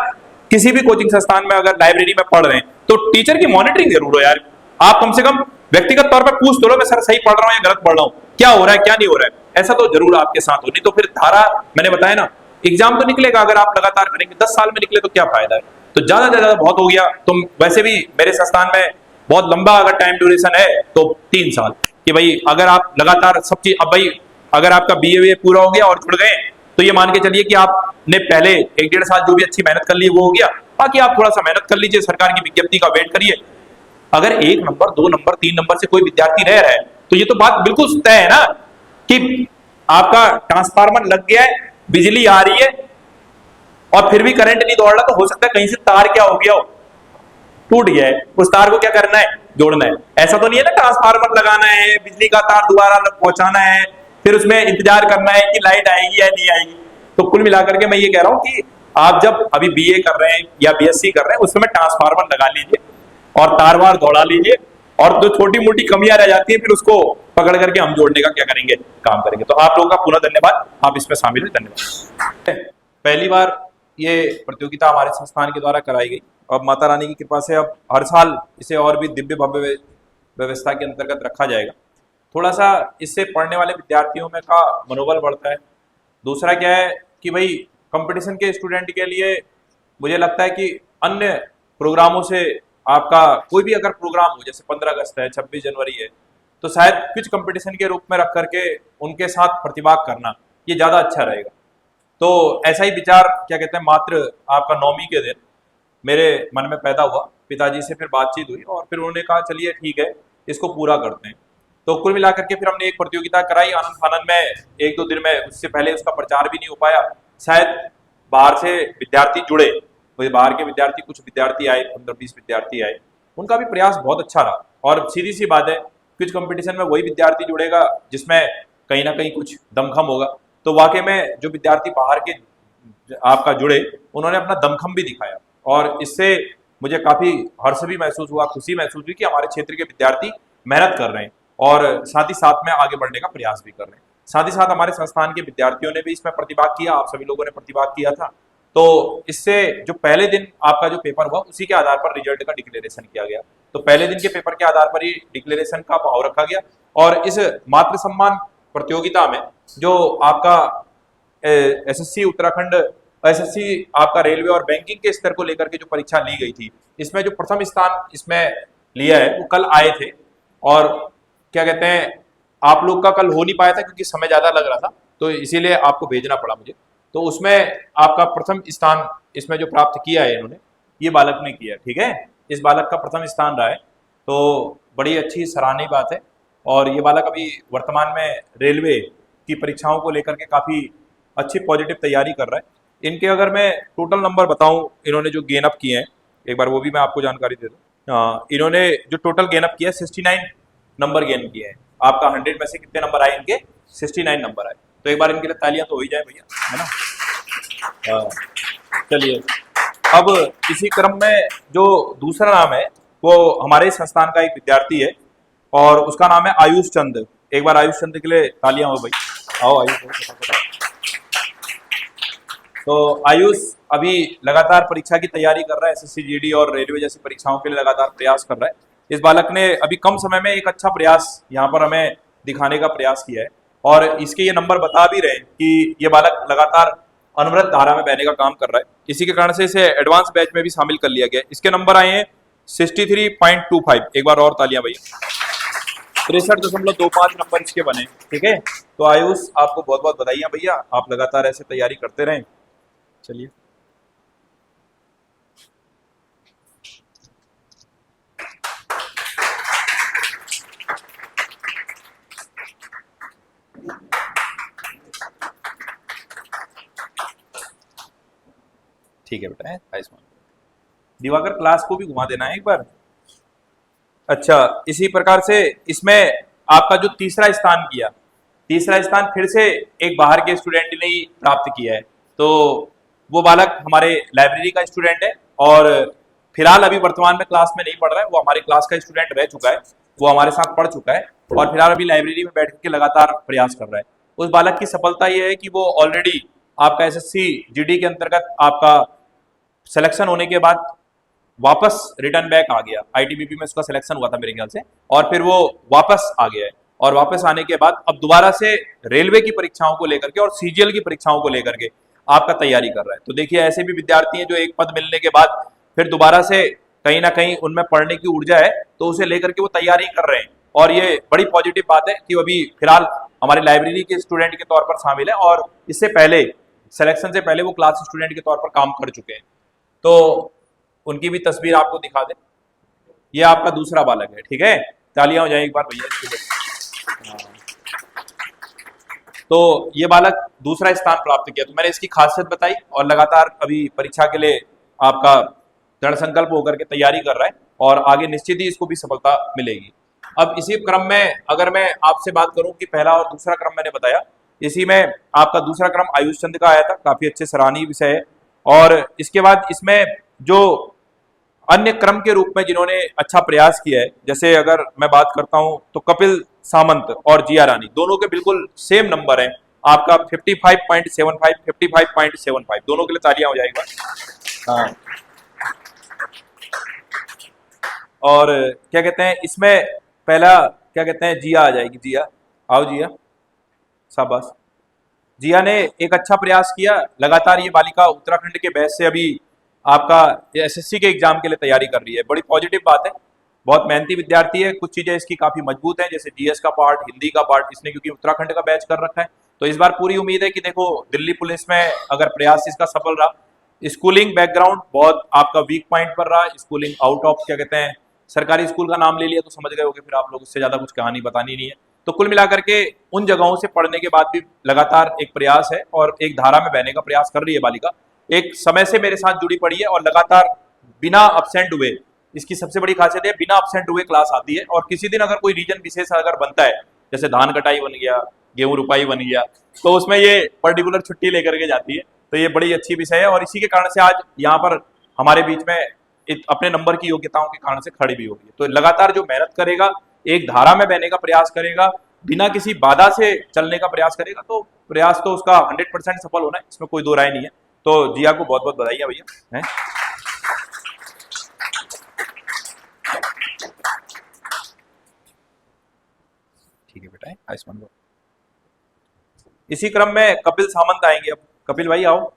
किसी भी कोचिंग संस्थान में अगर लाइब्रेरी में पढ़ रहे हैं तो टीचर की मॉनिटरिंग जरूर हो यार। आप कम से कम व्यक्तिगत तौर पर पूछ तो लो, मैं सर सही पढ़ रहा हूँ या गलत पढ़ रहा हूँ, क्या हो रहा है क्या नहीं हो रहा है, ऐसा तो जरूर आपके साथ हो, नहीं तो फिर धारा, मैंने बताया ना एग्जाम तो निकलेगा अगर आप लगातार करेंगे, 10 साल में निकले तो क्या फायदा है। तो ज्यादा से ज्यादा बहुत हो गया। तुम वैसे भी मेरे संस्थान में बहुत लंबा अगर टाइम ड्यूरेशन है तो 3 साल, कि भाई अगर आप लगातार सब चीज, अब भाई अगर आपका बीए पूरा हो गया और जुड़ गए तो ये मान के चलिए कि आपने पहले 1-1.5 साल जो भी अच्छी मेहनत कर ली वो हो गया, बाकी आप थोड़ा सा मेहनत कर लीजिए, सरकार की विज्ञप्ति का वेट करिए। अगर 1 नंबर 2 नंबर 3 नंबर से कोई विद्यार्थी रह रहा है तो ये तो बात बिल्कुल तय है ना कि आपका ट्रांसफार्मर लग गया है, बिजली आ रही है और फिर भी करंट नहीं दौड़ रहा, तो हो सकता है कहीं से तार क्या हो गया हो, टूट गया है, उस तार को क्या करना है, जोड़ना है। ऐसा तो नहीं है ना ट्रांसफार्मर लगाना है, बिजली का तार दोबारा पहुंचाना है, फिर उसमें इंतजार करना है कि लाइट आएगी या नहीं आएगी। तो कुल मिलाकर के मैं ये कह रहा हूं कि आप जब अभी बीए कर रहे हैं या बीएससी कर रहे हैं उस समय ट्रांसफार्मर लगा लीजिए और तार वार दौड़ा लीजिए, और जो छोटी मोटी कमियां रह जाती है फिर उसको पकड़ करके हम जोड़ने का क्या करेंगे, काम करेंगे। तो आप लोगों का पुनः धन्यवाद, आप इसमें शामिल हैं, धन्यवाद। पहली बार ये प्रतियोगिता हमारे संस्थान के द्वारा कराई गई, अब माता रानी की कृपा से अब हर साल इसे और भी दिव्य भव्य व्यवस्था के अंतर्गत रखा जाएगा। थोड़ा सा इससे पढ़ने वाले विद्यार्थियों में का मनोबल बढ़ता है। दूसरा क्या है कि भाई कंपटीशन के स्टूडेंट के लिए मुझे लगता है कि अन्य प्रोग्रामों से आपका कोई भी अगर प्रोग्राम हो, जैसे 15 अगस्त है, 26 जनवरी है, तो शायद कुछ कंपटीशन के रूप में रख करके उनके साथ प्रतिभाग करना ये ज़्यादा अच्छा रहेगा। तो ऐसा ही विचार क्या कहते हैं मात्र आपका 9वीं के दिन मेरे मन में पैदा हुआ, पिताजी से फिर बातचीत हुई और फिर उन्होंने कहा चलिए ठीक है इसको पूरा करते हैं। तो कुल मिलाकर के फिर हमने एक प्रतियोगिता कराई आनंद फानंद में 1-2 दिन में, उससे पहले उसका प्रचार भी नहीं हो पाया। शायद बाहर से विद्यार्थी जुड़े, बाहर के विद्यार्थी, कुछ विद्यार्थी आए, 15-20 विद्यार्थी आए, उनका भी प्रयास बहुत अच्छा रहा। और सीधी सी बात है कुछ कंपटीशन में वही विद्यार्थी जुड़ेगा जिसमें कहीं ना कहीं कुछ दमखम होगा। तो वाकई में जो विद्यार्थी बाहर के आपका जुड़े उन्होंने अपना दमखम भी दिखाया और इससे मुझे काफी हर्ष भी महसूस हुआ, खुशी महसूस हुई कि हमारे क्षेत्र के विद्यार्थी मेहनत कर रहे हैं और साथ ही साथ में आगे बढ़ने का प्रयास भी कर रहे हैं। साथ ही साथ हमारे संस्थान के विद्यार्थियों ने भी इसमें प्रतिभाग किया, आप सभी लोगों ने प्रतिभाग किया था। तो इससे जो पहले दिन आपका जो पेपर हुआ उसी के आधार पर रिजल्ट का डिक्लेरेशन किया गया। तो पहले दिन के पेपर के आधार पर ही डिक्लेरेशन का भाव रखा गया और इस मातृ सम्मान प्रतियोगिता में जो आपका एसएससी उत्तराखंड, एसएससी आपका रेलवे और बैंकिंग के स्तर को लेकर के जो परीक्षा ली गई थी, इसमें जो प्रथम स्थान इसमें लिया है वो कल आए थे और क्या कहते हैं आप लोग का कल हो नहीं पाया था क्योंकि समय ज्यादा लग रहा था, तो इसीलिए आपको भेजना पड़ा मुझे। तो उसमें आपका प्रथम स्थान इसमें जो प्राप्त किया है इन्होंने, ये बालक ने किया, ठीक है, इस बालक का प्रथम स्थान रहा है, तो बड़ी अच्छी सराहनीय बात है। और ये बालक अभी वर्तमान में रेलवे की परीक्षाओं को लेकर के काफ़ी अच्छी पॉजिटिव तैयारी कर रहा है। इनके अगर मैं टोटल नंबर बताऊं इन्होंने जो गेन अप किए हैं, एक बार वो भी मैं आपको जानकारी दे दूँ। इन्होंने जो टोटल गेन अप किया है 69 नंबर गेन किए हैं। आपका 100 में से कितने नंबर आए इनके? 69 नंबर आए। तो एक बार इनके लिए तालियां तो हो ही जाए भैया, है ना। चलिए अब इसी क्रम में जो दूसरा नाम है वो हमारे संस्थान का एक विद्यार्थी है और उसका नाम है आयुष चंद। एक बार आयुष चंद के लिए तालियां हो भाई, आओ आयुष। तो आयुष अभी लगातार परीक्षा की तैयारी कर रहा है, एसएससी जीडी और रेलवे जैसी परीक्षाओं के लिए लगातार प्रयास कर रहा है। इस बालक ने अभी कम समय में एक अच्छा प्रयास यहाँ पर हमें दिखाने का प्रयास किया है और इसके ये नंबर बता भी रहे हैं कि ये बालक लगातार अनवरत धारा में बहने का काम कर रहा है। इसी के कारण से इसे एडवांस बैच में भी शामिल कर लिया गया है। इसके नंबर आए हैं 63.25। एक बार और तालियां भैया। 63.25 नंबर इसके बने, ठीक है। तो आयुष आपको बहुत बहुत बधाइयां भैया, आप लगातार ऐसे तैयारी करते रहें। चलिए ठीक है बेटा, है आयुष्मान। दिवाकर क्लास को भी घुमा देना है एक बार। अच्छा, इसी प्रकार से इसमें आपका जो तीसरा स्थान किया, तीसरा स्थान फिर से एक बाहर के स्टूडेंट ने ही प्राप्त किया है। तो वो बालक हमारे लाइब्रेरी का स्टूडेंट है और फिलहाल अभी वर्तमान में क्लास में नहीं पढ़ रहा है, वो हमारे क्लास का स्टूडेंट रह चुका है, वो हमारे साथ पढ़ चुका है और फिलहाल अभी लाइब्रेरी में बैठ के लगातार प्रयास कर रहा है। उस बालक की सफलता ये है कि वो ऑलरेडी आपका एसएससी जीडी के अंतर्गत आपका सिलेक्शन होने के बाद वापस रिटर्न बैक आ गया। आईटीबीपी में उसका सिलेक्शन हुआ था मेरे ख्याल से और फिर वो वापस आ गया है और वापस आने के बाद अब दोबारा से रेलवे की परीक्षाओं को लेकर के और सीजीएल की परीक्षाओं को लेकर के आपका तैयारी कर रहा है। तो देखिए ऐसे भी विद्यार्थी हैं जो एक पद मिलने के बाद फिर दोबारा से कहीं ना कहीं उनमें पढ़ने की ऊर्जा है तो उसे लेकर के वो तैयारी कर रहे हैं, और ये बड़ी पॉजिटिव बात है कि वो अभी फिलहाल हमारी लाइब्रेरी के स्टूडेंट के तौर पर शामिल है और इससे पहले सिलेक्शन से पहले वो क्लास स्टूडेंट के तौर पर काम कर चुके हैं। तो उनकी भी तस्वीर आपको दिखा दें। ये आपका दूसरा बालक है, ठीक है, तालियां हो जाए एक बार भैया इसके लिए। हाँ। तो ये बालक दूसरा स्थान प्राप्त किया, तो मैंने इसकी खासियत बताई और लगातार अभी परीक्षा के लिए आपका दृढ़ संकल्प होकर के तैयारी कर रहा है और आगे निश्चित ही इसको भी सफलता मिलेगी। अब इसी क्रम में अगर मैं आपसे बात करूं कि पहला और दूसरा क्रम मैंने बताया, इसी में आपका दूसरा क्रम आयुष चंद का आया था, काफी अच्छे सराहनीय विषय है। और इसके बाद इसमें जो अन्य क्रम के रूप में जिन्होंने अच्छा प्रयास किया है, जैसे अगर मैं बात करता हूं तो कपिल सामंत और जिया रानी दोनों के बिल्कुल सेम नंबर हैं, आपका 55.75 55.75, दोनों के लिए तालियां हो जाएगा। हाँ। और क्या कहते हैं इसमें पहला क्या कहते हैं जिया आ जाएगी, जिया आओ, जिया शाबाश। जिया ने एक अच्छा प्रयास किया, लगातार ये बालिका उत्तराखंड के बैच से अभी आपका एसएससी के एग्जाम के लिए तैयारी कर रही है, बड़ी पॉजिटिव बात है। बहुत मेहनती विद्यार्थी है, कुछ चीजें इसकी काफी मजबूत हैं, जैसे जीएस का पार्ट, हिंदी का पार्ट, इसने क्योंकि उत्तराखंड का बैच कर रखा है। तो इस बार पूरी उम्मीद है कि देखो दिल्ली पुलिस में अगर प्रयास इसका सफल रहा, स्कूलिंग बैकग्राउंड बहुत आपका वीक पॉइंट पर रहा, स्कूलिंग आउट ऑफ क्या कहते हैं सरकारी स्कूल का नाम ले लिया तो समझ गए होगे फिर आप लोग, उससे ज्यादा कुछ कहानी बतानी नहीं है। तो कुल मिलाकर के उन जगहों से पढ़ने के बाद भी लगातार एक प्रयास है और एक धारा में बहने का प्रयास कर रही है बालिका, एक समय से मेरे साथ जुड़ी पड़ी है और लगातार बिना अपसेंट हुए, इसकी सबसे बड़ी खासियत है बिना अपसेंट हुए क्लास आती है। और किसी दिन अगर कोई रीजन विशेष अगर बनता है, जैसे धान कटाई बन गया, गेहूं रुपाई बन गया, तो उसमें ये पर्टिकुलर छुट्टी लेकर के जाती है। तो ये बड़ी अच्छी विषय है और इसी के कारण से आज यहाँ पर हमारे बीच में अपने नंबर की योग्यताओं के कारण से खड़ी भी होगी। तो लगातार जो मेहनत करेगा, एक धारा में बहने का प्रयास करेगा, बिना किसी बाधा से चलने का प्रयास करेगा, तो प्रयास तो उसका 100% सफल होना है, इसमें कोई दो राय नहीं है। तो जिया को बहुत बहुत बधाई है भैया, हैं। ठीक है बेटा, आयुष्मान को। इसी क्रम में कपिल सामंत आएंगे। अब कपिल भाई आओ।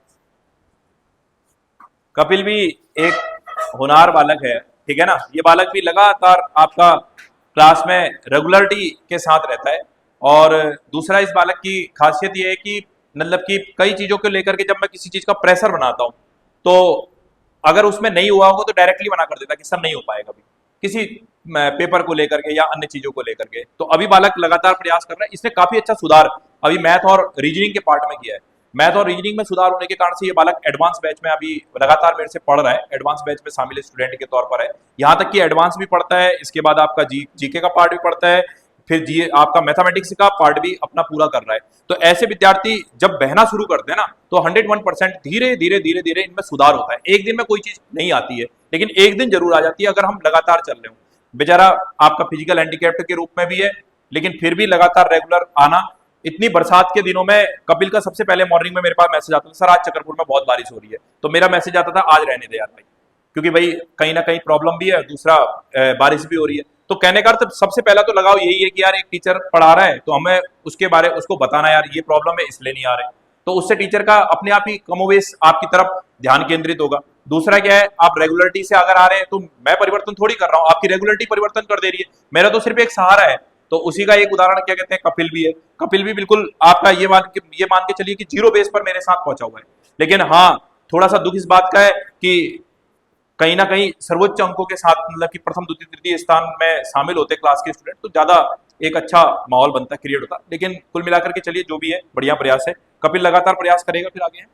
कपिल भी एक होनहार बालक है, ठीक है ना। ये बालक भी लगातार आपका क्लास में रेगुलरिटी के साथ रहता है। और दूसरा इस बालक की खासियत ये है कि मतलब कि कई चीजों को लेकर के जब मैं किसी चीज का प्रेशर बनाता हूं तो अगर उसमें नहीं हुआ होगा तो डायरेक्टली मना कर देता कि सर नहीं हो पाएगा अभी, किसी पेपर को लेकर के या अन्य चीजों को लेकर के। तो अभी बालक लगातार प्रयास कर रहा है, इसने काफी अच्छा सुधार अभी मैथ और रीजनिंग के पार्ट में किया है। मैथ और रीजनिंग में सुधार होने के कारण से ये बालक एडवांस बैच में अभी लगातार मेरे से पढ़ रहा है, एडवांस बैच में शामिल स्टूडेंट के तौर पर है। यहाँ तक कि एडवांस भी पढ़ता है, इसके बाद आपका जीके का पार्ट भी पढ़ता है, फिर जी आपका मैथमेटिक्स का पार्ट भी अपना पूरा कर रहा है। तो ऐसे विद्यार्थी जब बहना शुरू करते हैं ना तो 101% धीरे धीरे धीरे धीरे इनमें सुधार होता है। एक दिन में कोई चीज नहीं आती है, लेकिन एक दिन जरूर आ जाती है अगर हम लगातार चल रहे हो। बेचारा आपका फिजिकल हैंडीकैप्ड के रूप में भी है, लेकिन फिर भी लगातार रेगुलर आना। इतनी बरसात के दिनों में कपिल का सबसे पहले मॉर्निंग में मेरे पास मैसेज आता था, सर आज चक्रपुर में बहुत बारिश हो रही है। तो मेरा मैसेज आता था आज रहने दे यार भाई, क्योंकि भाई कहीं ना कहीं प्रॉब्लम भी है, दूसरा बारिश भी हो रही है। तो कहने का अर्थ सबसे पहला तो लगाव यही है कि यार एक टीचर पढ़ा रहा है तो हमें उसको बताना यार ये प्रॉब्लम है इसलिए नहीं आ रहे, तो उससे टीचर का अपने आप ही कमोवेश आपकी तरफ ध्यान केंद्रित होगा। दूसरा क्या है, आप रेगुलरिटी से अगर आ रहे हैं तो मैं परिवर्तन थोड़ी कर रहा हूँ, आपकी रेगुलरिटी परिवर्तन कर दे रही है, मेरा तो सिर्फ एक सहारा है। तो उसी का एक उदाहरण क्या कहते हैं कपिल भी है। कपिल भी बिल्कुल आपका ये मान के चलिए कि जीरो बेस पर मेरे साथ पहुंचा हुआ है। लेकिन हाँ, थोड़ा सा दुख इस बात का है कि कहीं ना कहीं सर्वोच्च अंकों के साथ मतलब कि प्रथम द्वितीय तृतीय स्थान में शामिल होते क्लास के स्टूडेंट तो ज्यादा एक अच्छा माहौल बनता, क्रिएट होता। लेकिन कुल मिलाकर के चलिए जो भी है बढ़िया प्रयास है, कपिल लगातार प्रयास करेगा, फिर आगे है।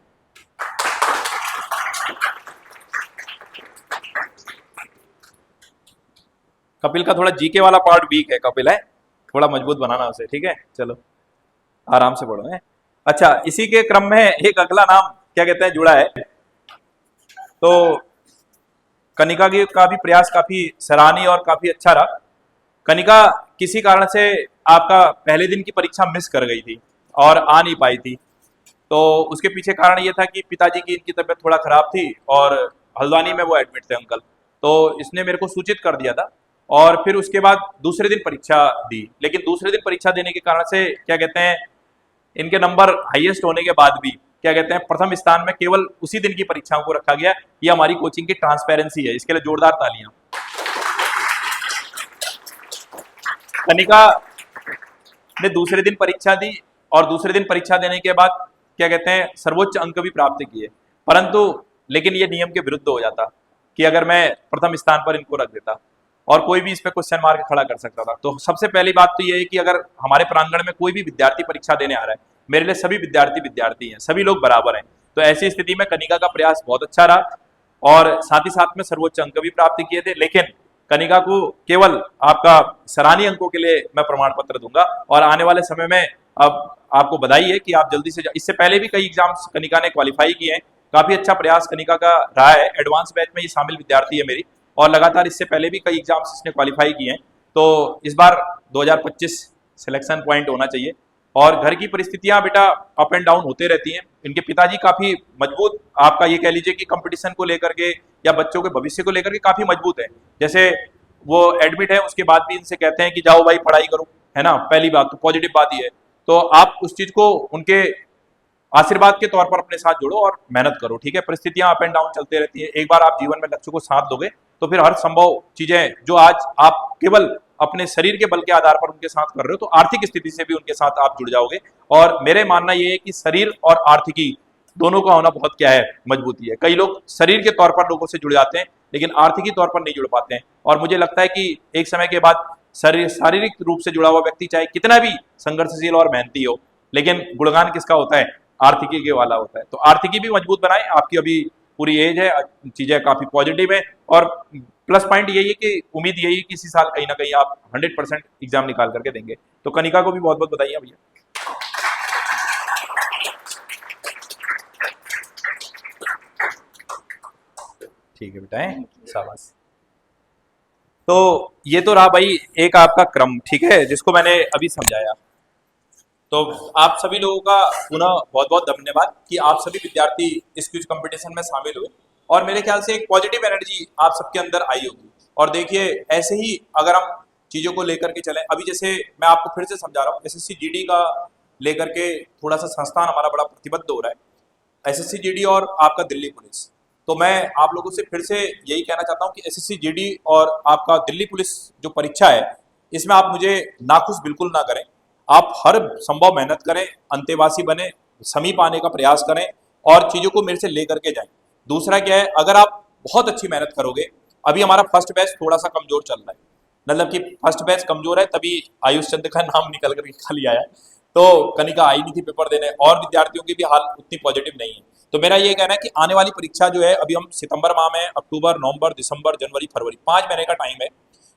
कपिल का थोड़ा जीके वाला पार्ट वीक है, कपिल है थोड़ा मजबूत बनाना उसे, ठीक है। चलो आराम से पढ़ो है। अच्छा, इसी के क्रम में एक अगला नाम क्या कहते हैं जुड़ा है, तो कनिका का भी प्रयास काफी सराहनीय और काफी अच्छा रहा। कनिका किसी कारण से आपका पहले दिन की परीक्षा मिस कर गई थी और आ नहीं पाई थी। तो उसके पीछे कारण ये था कि पिताजी की इनकी तबीयत थोड़ा खराब थी और हल्द्वानी में वो एडमिट थे अंकल, तो इसने मेरे को सूचित कर दिया था। और फिर उसके बाद दूसरे दिन परीक्षा दी, लेकिन दूसरे दिन परीक्षा देने के कारण से क्या कहते हैं इनके नंबर हाईएस्ट होने के बाद भी क्या कहते हैं प्रथम स्थान में केवल उसी दिन की परीक्षाओं को रखा गया। ये हमारी कोचिंग की ट्रांसपेरेंसी है, इसके लिए जोरदार तालियां। कनिका ने दूसरे दिन परीक्षा दी और दूसरे दिन परीक्षा देने के बाद क्या कहते हैं सर्वोच्च अंक भी प्राप्त किए, परंतु लेकिन ये नियम के विरुद्ध हो जाता कि अगर मैं प्रथम स्थान पर इनको रख देता और कोई भी इस पे क्वेश्चन मार्क खड़ा कर सकता था। तो सबसे पहली बात तो ये है कि अगर हमारे प्रांगण में कोई भी विद्यार्थी परीक्षा देने आ रहा है, मेरे लिए सभी विद्यार्थी हैं, सभी लोग बराबर हैं। तो ऐसी स्थिति में कनिका का प्रयास बहुत अच्छा रहा और साथ ही साथ में सर्वोच्च अंक भी प्राप्त किए थे। लेकिन कनिका को केवल आपका सराहनीय अंकों के लिए मैं प्रमाण पत्र दूंगा और आने वाले समय में अब आपको बधाई है कि आप जल्दी से, इससे पहले भी कई एग्जाम्स कनिका ने क्वालिफाई किए हैं। काफी अच्छा प्रयास कनिका का रहा है। एडवांस बैच में ये शामिल विद्यार्थी है मेरी और लगातार इससे पहले भी कई एग्जाम्स इसने क्वालिफाई किए हैं। तो इस बार 2025 सिलेक्शन पॉइंट होना चाहिए। और घर की परिस्थितियां बेटा अप एंड डाउन होते रहती हैं। इनके पिताजी काफी मजबूत, आपका ये कह लीजिए कि कंपटीशन को लेकर के या बच्चों के भविष्य को लेकर के काफी मजबूत है। जैसे वो एडमिट है उसके बाद भी इनसे कहते हैं कि जाओ भाई पढ़ाई करो, है ना, पहली बात तो पॉजिटिव बात ही है। तो आप उस चीज को उनके आशीर्वाद के तौर पर अपने साथ जोड़ो और मेहनत करो, ठीक है। परिस्थितियां अप एंड डाउन चलते रहती है। एक बार आप जीवन में लक्ष्य को साथ दोगे तो फिर हर संभव चीजें जो आज आप केवल अपने शरीर के बल के आधार पर उनके साथ कर रहे हो, तो आर्थिक स्थिति से भी उनके साथ आप जुड़ जाओगे। और मेरे मानना ये है कि शरीर और आर्थिकी दोनों का होना बहुत क्या है, मजबूती है। कई लोग शरीर के तौर पर लोगों से जुड़ जाते हैं लेकिन आर्थिकी तौर पर नहीं जुड़ पाते हैं। और मुझे लगता है कि एक समय के बाद शारीरिक रूप से जुड़ा हुआ व्यक्ति चाहे कितना भी संघर्षशील और मेहनती हो, लेकिन गुणगान किसका होता है, आर्थिकी के वाला होता है। तो आर्थिकी भी मजबूत बनाए। आपकी अभी पूरी एज है, चीजें काफी पॉजिटिव है और प्लस पॉइंट यही है कि उम्मीद यही है कि इसी साल कहीं ना कहीं आप 100% एग्जाम निकाल करके देंगे। तो कनिका को भी बहुत बहुत बधाई भैया। ठीक है बेटा, शाबाश। तो ये तो रहा भाई एक आपका क्रम, ठीक है, जिसको मैंने अभी समझाया। तो आप सभी लोगों का पुनः बहुत बहुत धन्यवाद कि आप सभी विद्यार्थी इस क्विज कंपटीशन में शामिल हुए और मेरे ख्याल से एक पॉजिटिव एनर्जी आप सबके अंदर आई होगी। और देखिए ऐसे ही अगर हम चीज़ों को लेकर के चलें, अभी जैसे मैं आपको फिर से समझा रहा हूँ, एसएससी जीडी का लेकर के थोड़ा सा संस्थान हमारा बड़ा प्रतिबद्ध हो रहा है, एसएससी जीडी और आपका दिल्ली पुलिस। तो मैं आप लोगों से फिर से यही कहना चाहता हूँ कि एसएससी जीडी और आपका दिल्ली पुलिस जो परीक्षा है, इसमें आप मुझे नाखुश बिल्कुल ना करें। आप हर संभव मेहनत करें, अंतेवासी बने, समीप आने का प्रयास करें और चीज़ों को मेरे से लेकर के जाएं। दूसरा क्या है, अगर आप बहुत अच्छी मेहनत करोगे, अभी हमारा फर्स्ट बैच थोड़ा सा कमजोर चल रहा है, मतलब कि फर्स्ट बैच कमजोर है, तभी आयुष चंद का नाम निकल कर खाली आया। तो कनिका आई नहीं थी पेपर देने और विद्यार्थियों की भी हाल उतनी पॉजिटिव नहीं है। तो मेरा ये कहना है कि आने वाली परीक्षा जो है, अभी हम सितंबर माह में, अक्टूबर, नवंबर, दिसंबर, जनवरी, फरवरी, 5 महीने का टाइम है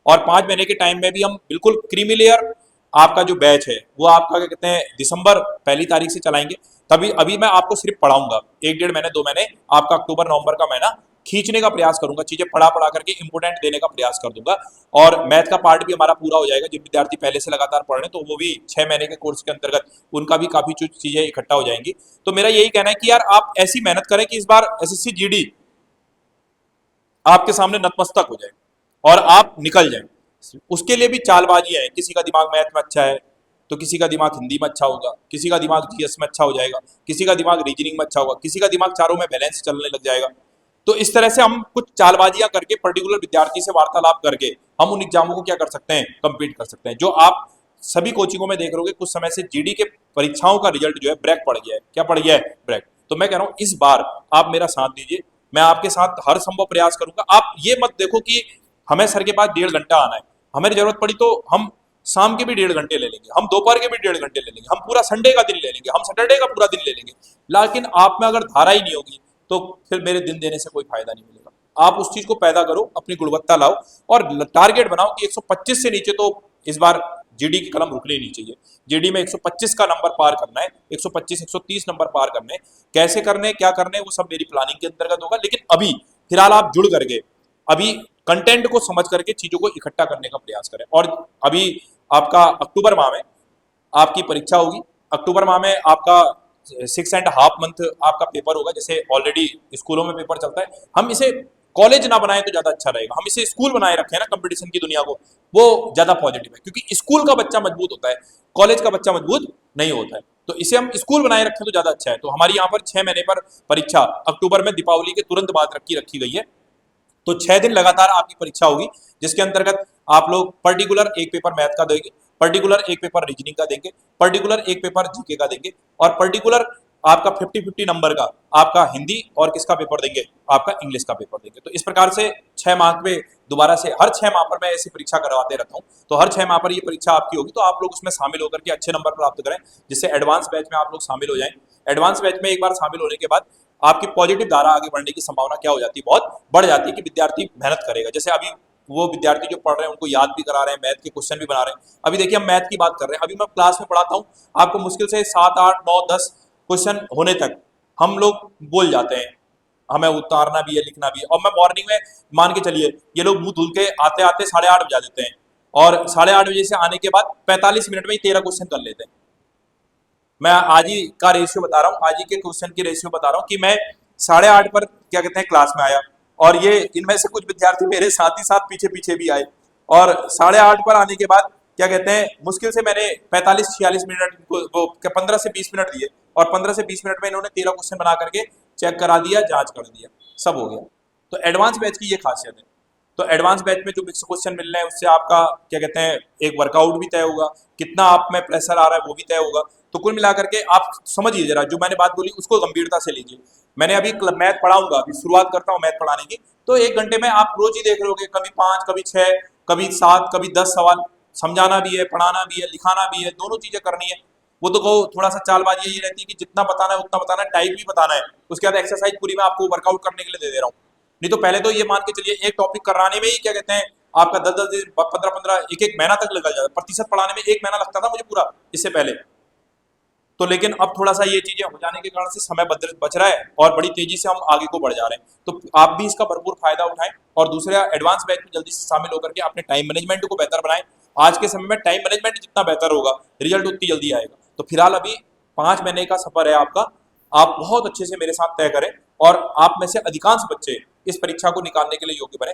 और 5 महीने के टाइम में भी हम बिल्कुल क्रीमी लेयर आपका जो बैच है वो आपका क्या कहते हैं दिसंबर 1 तारीख से चलाएंगे। तभी अभी मैं आपको सिर्फ पढ़ाऊंगा, 1 डेढ़ महीने 2 महीने आपका अक्टूबर नवंबर का महीना खींचने का प्रयास करूंगा, चीजें पढ़ा करके इंपोर्टेंट देने का प्रयास कर दूंगा। और मैथ का पार्ट भी हमारा पूरा हो जाएगा। जिन विद्यार्थी पहले से लगातार पढ़ रहे हैं तो वो भी 6 महीने के कोर्स के अंतर्गत उनका भी काफी चीजें इकट्ठा हो जाएंगी। तो मेरा यही कहना है कि यार आप ऐसी मेहनत करें कि इस बार एसएससी जीडी आपके सामने नतमस्तक हो जाए और आप निकल जाए। उसके लिए भी चालबाजी है, किसी का दिमाग मैथ में अच्छा है तो किसी का दिमाग हिंदी में अच्छा होगा, किसी का दिमाग जीएस में अच्छा हो जाएगा, किसी का दिमाग रीजनिंग में अच्छा होगा, किसी का दिमाग चारों में बैलेंस चलने लग जाएगा। तो इस तरह से हम कुछ चालबाजियां करके पर्टिकुलर विद्यार्थी से वार्तालाप करके हम उन एग्जामों को क्या कर सकते हैं, कंप्लीट कर सकते हैं। जो आप सभी कोचिंगों में देख रहे होगे कुछ समय से जीडी के परीक्षाओं का रिजल्ट जो है ब्रेक पड़ गया है। क्या पड़ गया है? ब्रेक। तो मैं कह रहा हूँ इस बार आप मेरा साथ दीजिए, मैं आपके साथ हर संभव प्रयास करूंगा। आप ये मत देखो कि हमें सर के पास 1.5 घंटा आना है, हमें जरूरत पड़ी तो हम शाम के भी 1.5 घंटे ले लेंगे, हम दोपहर के भी 1.5 घंटे ले लेंगे, हम पूरा संडे का दिन ले लेंगे, हम सैटरडे का पूरा दिन ले लेंगे। लेकिन आप में अगर धारा ही नहीं होगी तो फिर मेरे दिन देने से कोई फायदा नहीं मिलेगा। आप उस चीज को पैदा करो, अपनी गुणवत्ता लाओ और टारगेट बनाओ कि 125 से नीचे तो इस बार जीडी की कलम रुकनी नहीं चाहिए। जीडी में 125 का नंबर पार करना है, 125 130 नंबर पार करने। कैसे करने, क्या करने, वो सब मेरी प्लानिंग के अंतर्गत होगा। लेकिन अभी फिलहाल आप जुड़ करके अभी कंटेंट को समझ करके चीजों को इकट्ठा करने का प्रयास करें। और अभी आपका अक्टूबर माह में आपकी परीक्षा होगी, अक्टूबर माह में आपका 6.5 मंथ आपका पेपर होगा। जैसे ऑलरेडी स्कूलों में पेपर चलता है, हम इसे कॉलेज ना बनाए तो ज्यादा अच्छा रहेगा, हम इसे स्कूल बनाए रखें ना कंपटीशन की दुनिया को, वो ज्यादा पॉजिटिव है। क्योंकि स्कूल का बच्चा मजबूत होता है, कॉलेज का बच्चा मजबूत नहीं होता है। तो इसे हम स्कूल बनाए रखें तो ज़्यादा अच्छा है। तो हमारी यहाँ पर 6 महीने पर परीक्षा अक्टूबर में दीपावली के तुरंत बाद रखी गई है। तो 6 दिन लगातार आपकी परीक्षा होगी, जिसके अंतर्गत आप लोग पर्टिकुलर एक पेपर मैथ का देंगे, पर्टिकुलर एक पेपर रीजनिंग का देंगे, पर्टिकुलर एक पेपर जीके का देंगे और पर्टिकुलर आपका 50-50 नंबर का आपका हिंदी और किसका पेपर देंगे, आपका इंग्लिश का पेपर देंगे। तो इस प्रकार से 6 माह पे दोबारा से हर 6 माह पर मैं ऐसी परीक्षा करवाते रहता हूँ। तो हर 6 माह पर ये परीक्षा आपकी होगी, तो आप लोग उसमें शामिल होकर के अच्छे नंबर प्राप्त करें, जिससे एडवांस बैच में आप लोग शामिल हो जाएं। एडवांस बैच में एक बार शामिल होने के बाद आपकी पॉजिटिव धारा आगे बढ़ने की संभावना क्या हो जाती है, बहुत बढ़ जाती है कि विद्यार्थी मेहनत करेगा। जैसे अभी वो विद्यार्थी जो पढ़ रहे हैं उनको याद भी करा रहे हैं, मैथ के क्वेश्चन भी बना रहे हैं। अभी देखिए हम मैथ की बात कर रहे हैं, अभी मैं क्लास में पढ़ाता हूँ, आपको मुश्किल से 7, 8, 9, 10 क्वेश्चन होने तक हम लोग बोल जाते हैं, हमें उतारना भी है, लिखना भी है। और मैं मॉर्निंग में मान के चलिए ये लोग मुंह धुल के आते आते 8:30 बजा देते हैं और 8:30 बजे से आने के बाद 45 मिनट में ही 13 क्वेश्चन कर लेते हैं। मैं आज ही का रेशियो बता रहा हूँ, आज ही के क्वेश्चन की रेशियो बता रहा हूँ कि मैं 8:30 पर क्या कहते हैं क्लास में आया और ये इनमें से कुछ विद्यार्थी मेरे साथ ही साथ पीछे पीछे भी आए और 8:30 पर आने के बाद क्या कहते हैं मुश्किल से मैंने 45-46 मिनट वो 15 से 20 मिनट दिए और 15 से 20 मिनट में इन्होंने 13 क्वेश्चन बना करके चेक करा दिया, जांच कर दिया, सब हो गया। तो एडवांस बैच की ये खासियत है। तो एडवांस बैच में जो मिक्स क्वेश्चन मिल रहे हैं उससे आपका क्या कहते हैं एक वर्कआउट भी तय होगा, कितना आप में प्रेशर आ रहा है वो भी तय होगा। तो कुल मिलाकर के आप समझिए जरा, जो मैंने बात बोली उसको गंभीरता से लीजिए। मैंने अभी मैथ पढ़ाऊंगा, अभी शुरुआत करता हूँ मैथ पढ़ाने की, तो 1 घंटे में आप रोज ही देख रहे होगे कभी 5, कभी 6, कभी 7, कभी 10 सवाल। समझाना भी है, पढ़ाना भी है, लिखाना भी है, दोनों चीजें करनी है। वो तो कहो थोड़ा सा चालबाजी ये रहती है कि जितना बताना है उतना बताना है, टाइप भी बताना है, उसके बाद एक्सरसाइज पूरी मैं आपको वर्कआउट करने के लिए दे रहा हूँ। नहीं तो पहले तो ये मान के चलिए एक टॉपिक कराने में ही क्या कहते हैं आपका 10-10 दिन, 15-15, 1-1 महीना तक लग जाता, प्रतिशत पढ़ाने में 1 महीना लगता था मुझे पूरा इससे पहले। तो लेकिन अब थोड़ा सा ये चीजें हो जाने के कारण से समय बच रहा है और बड़ी तेजी से हम आगे को बढ़ जा रहे हैं। तो आप भी इसका भरपूर फायदा उठाएं और दूसरा एडवांस बैच में जल्दी से शामिल होकर के अपने टाइम मैनेजमेंट को बेहतर बनाएं। आज के समय में टाइम मैनेजमेंट जितना बेहतर होगा रिजल्ट उतनी जल्दी आएगा। तो फिलहाल अभी 5 महीने का सफर है आपका, आप बहुत अच्छे से मेरे साथ तय करें और आप में से अधिकांश बच्चे इस परीक्षा को निकालने के लिए योग्य बने।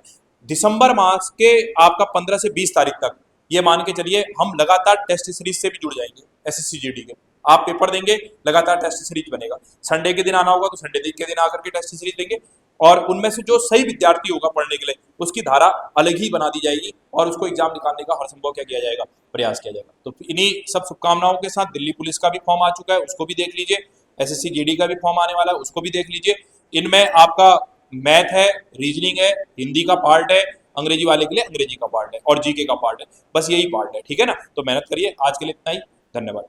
दिसंबर मास के आपका 15 से 20 तारीख तक ये मान के चलिए हम लगातार टेस्ट सीरीज से भी जुड़ जाएंगे। SSC GD के आप पेपर देंगे, लगातार टेस्ट सीरीज बनेगा। संडे के दिन आना होगा तो संडे के दिन आकर के टेस्ट सीरीज देंगे और उनमें से जो सही विद्यार्थी होगा पढ़ने के लिए उसकी धारा अलग ही बना दी जाएगी और उसको एग्जाम निकालने का हर संभव क्या किया जाएगा, प्रयास किया जाएगा। तो इन्हीं सब शुभकामनाओं के साथ दिल्ली पुलिस का भी फॉर्म आ चुका है, उसको भी देख लीजिए। SSC GD का भी फॉर्म आने वाला है, उसको भी देख लीजिए। इनमें आपका मैथ है, रीजनिंग है, हिंदी का पार्ट है, अंग्रेजी वाले के लिए अंग्रेजी का पार्ट है और जीके का पार्ट है, बस यही पार्ट है, ठीक है ना। तो मेहनत करिए। आज के लिए इतना ही, धन्यवाद।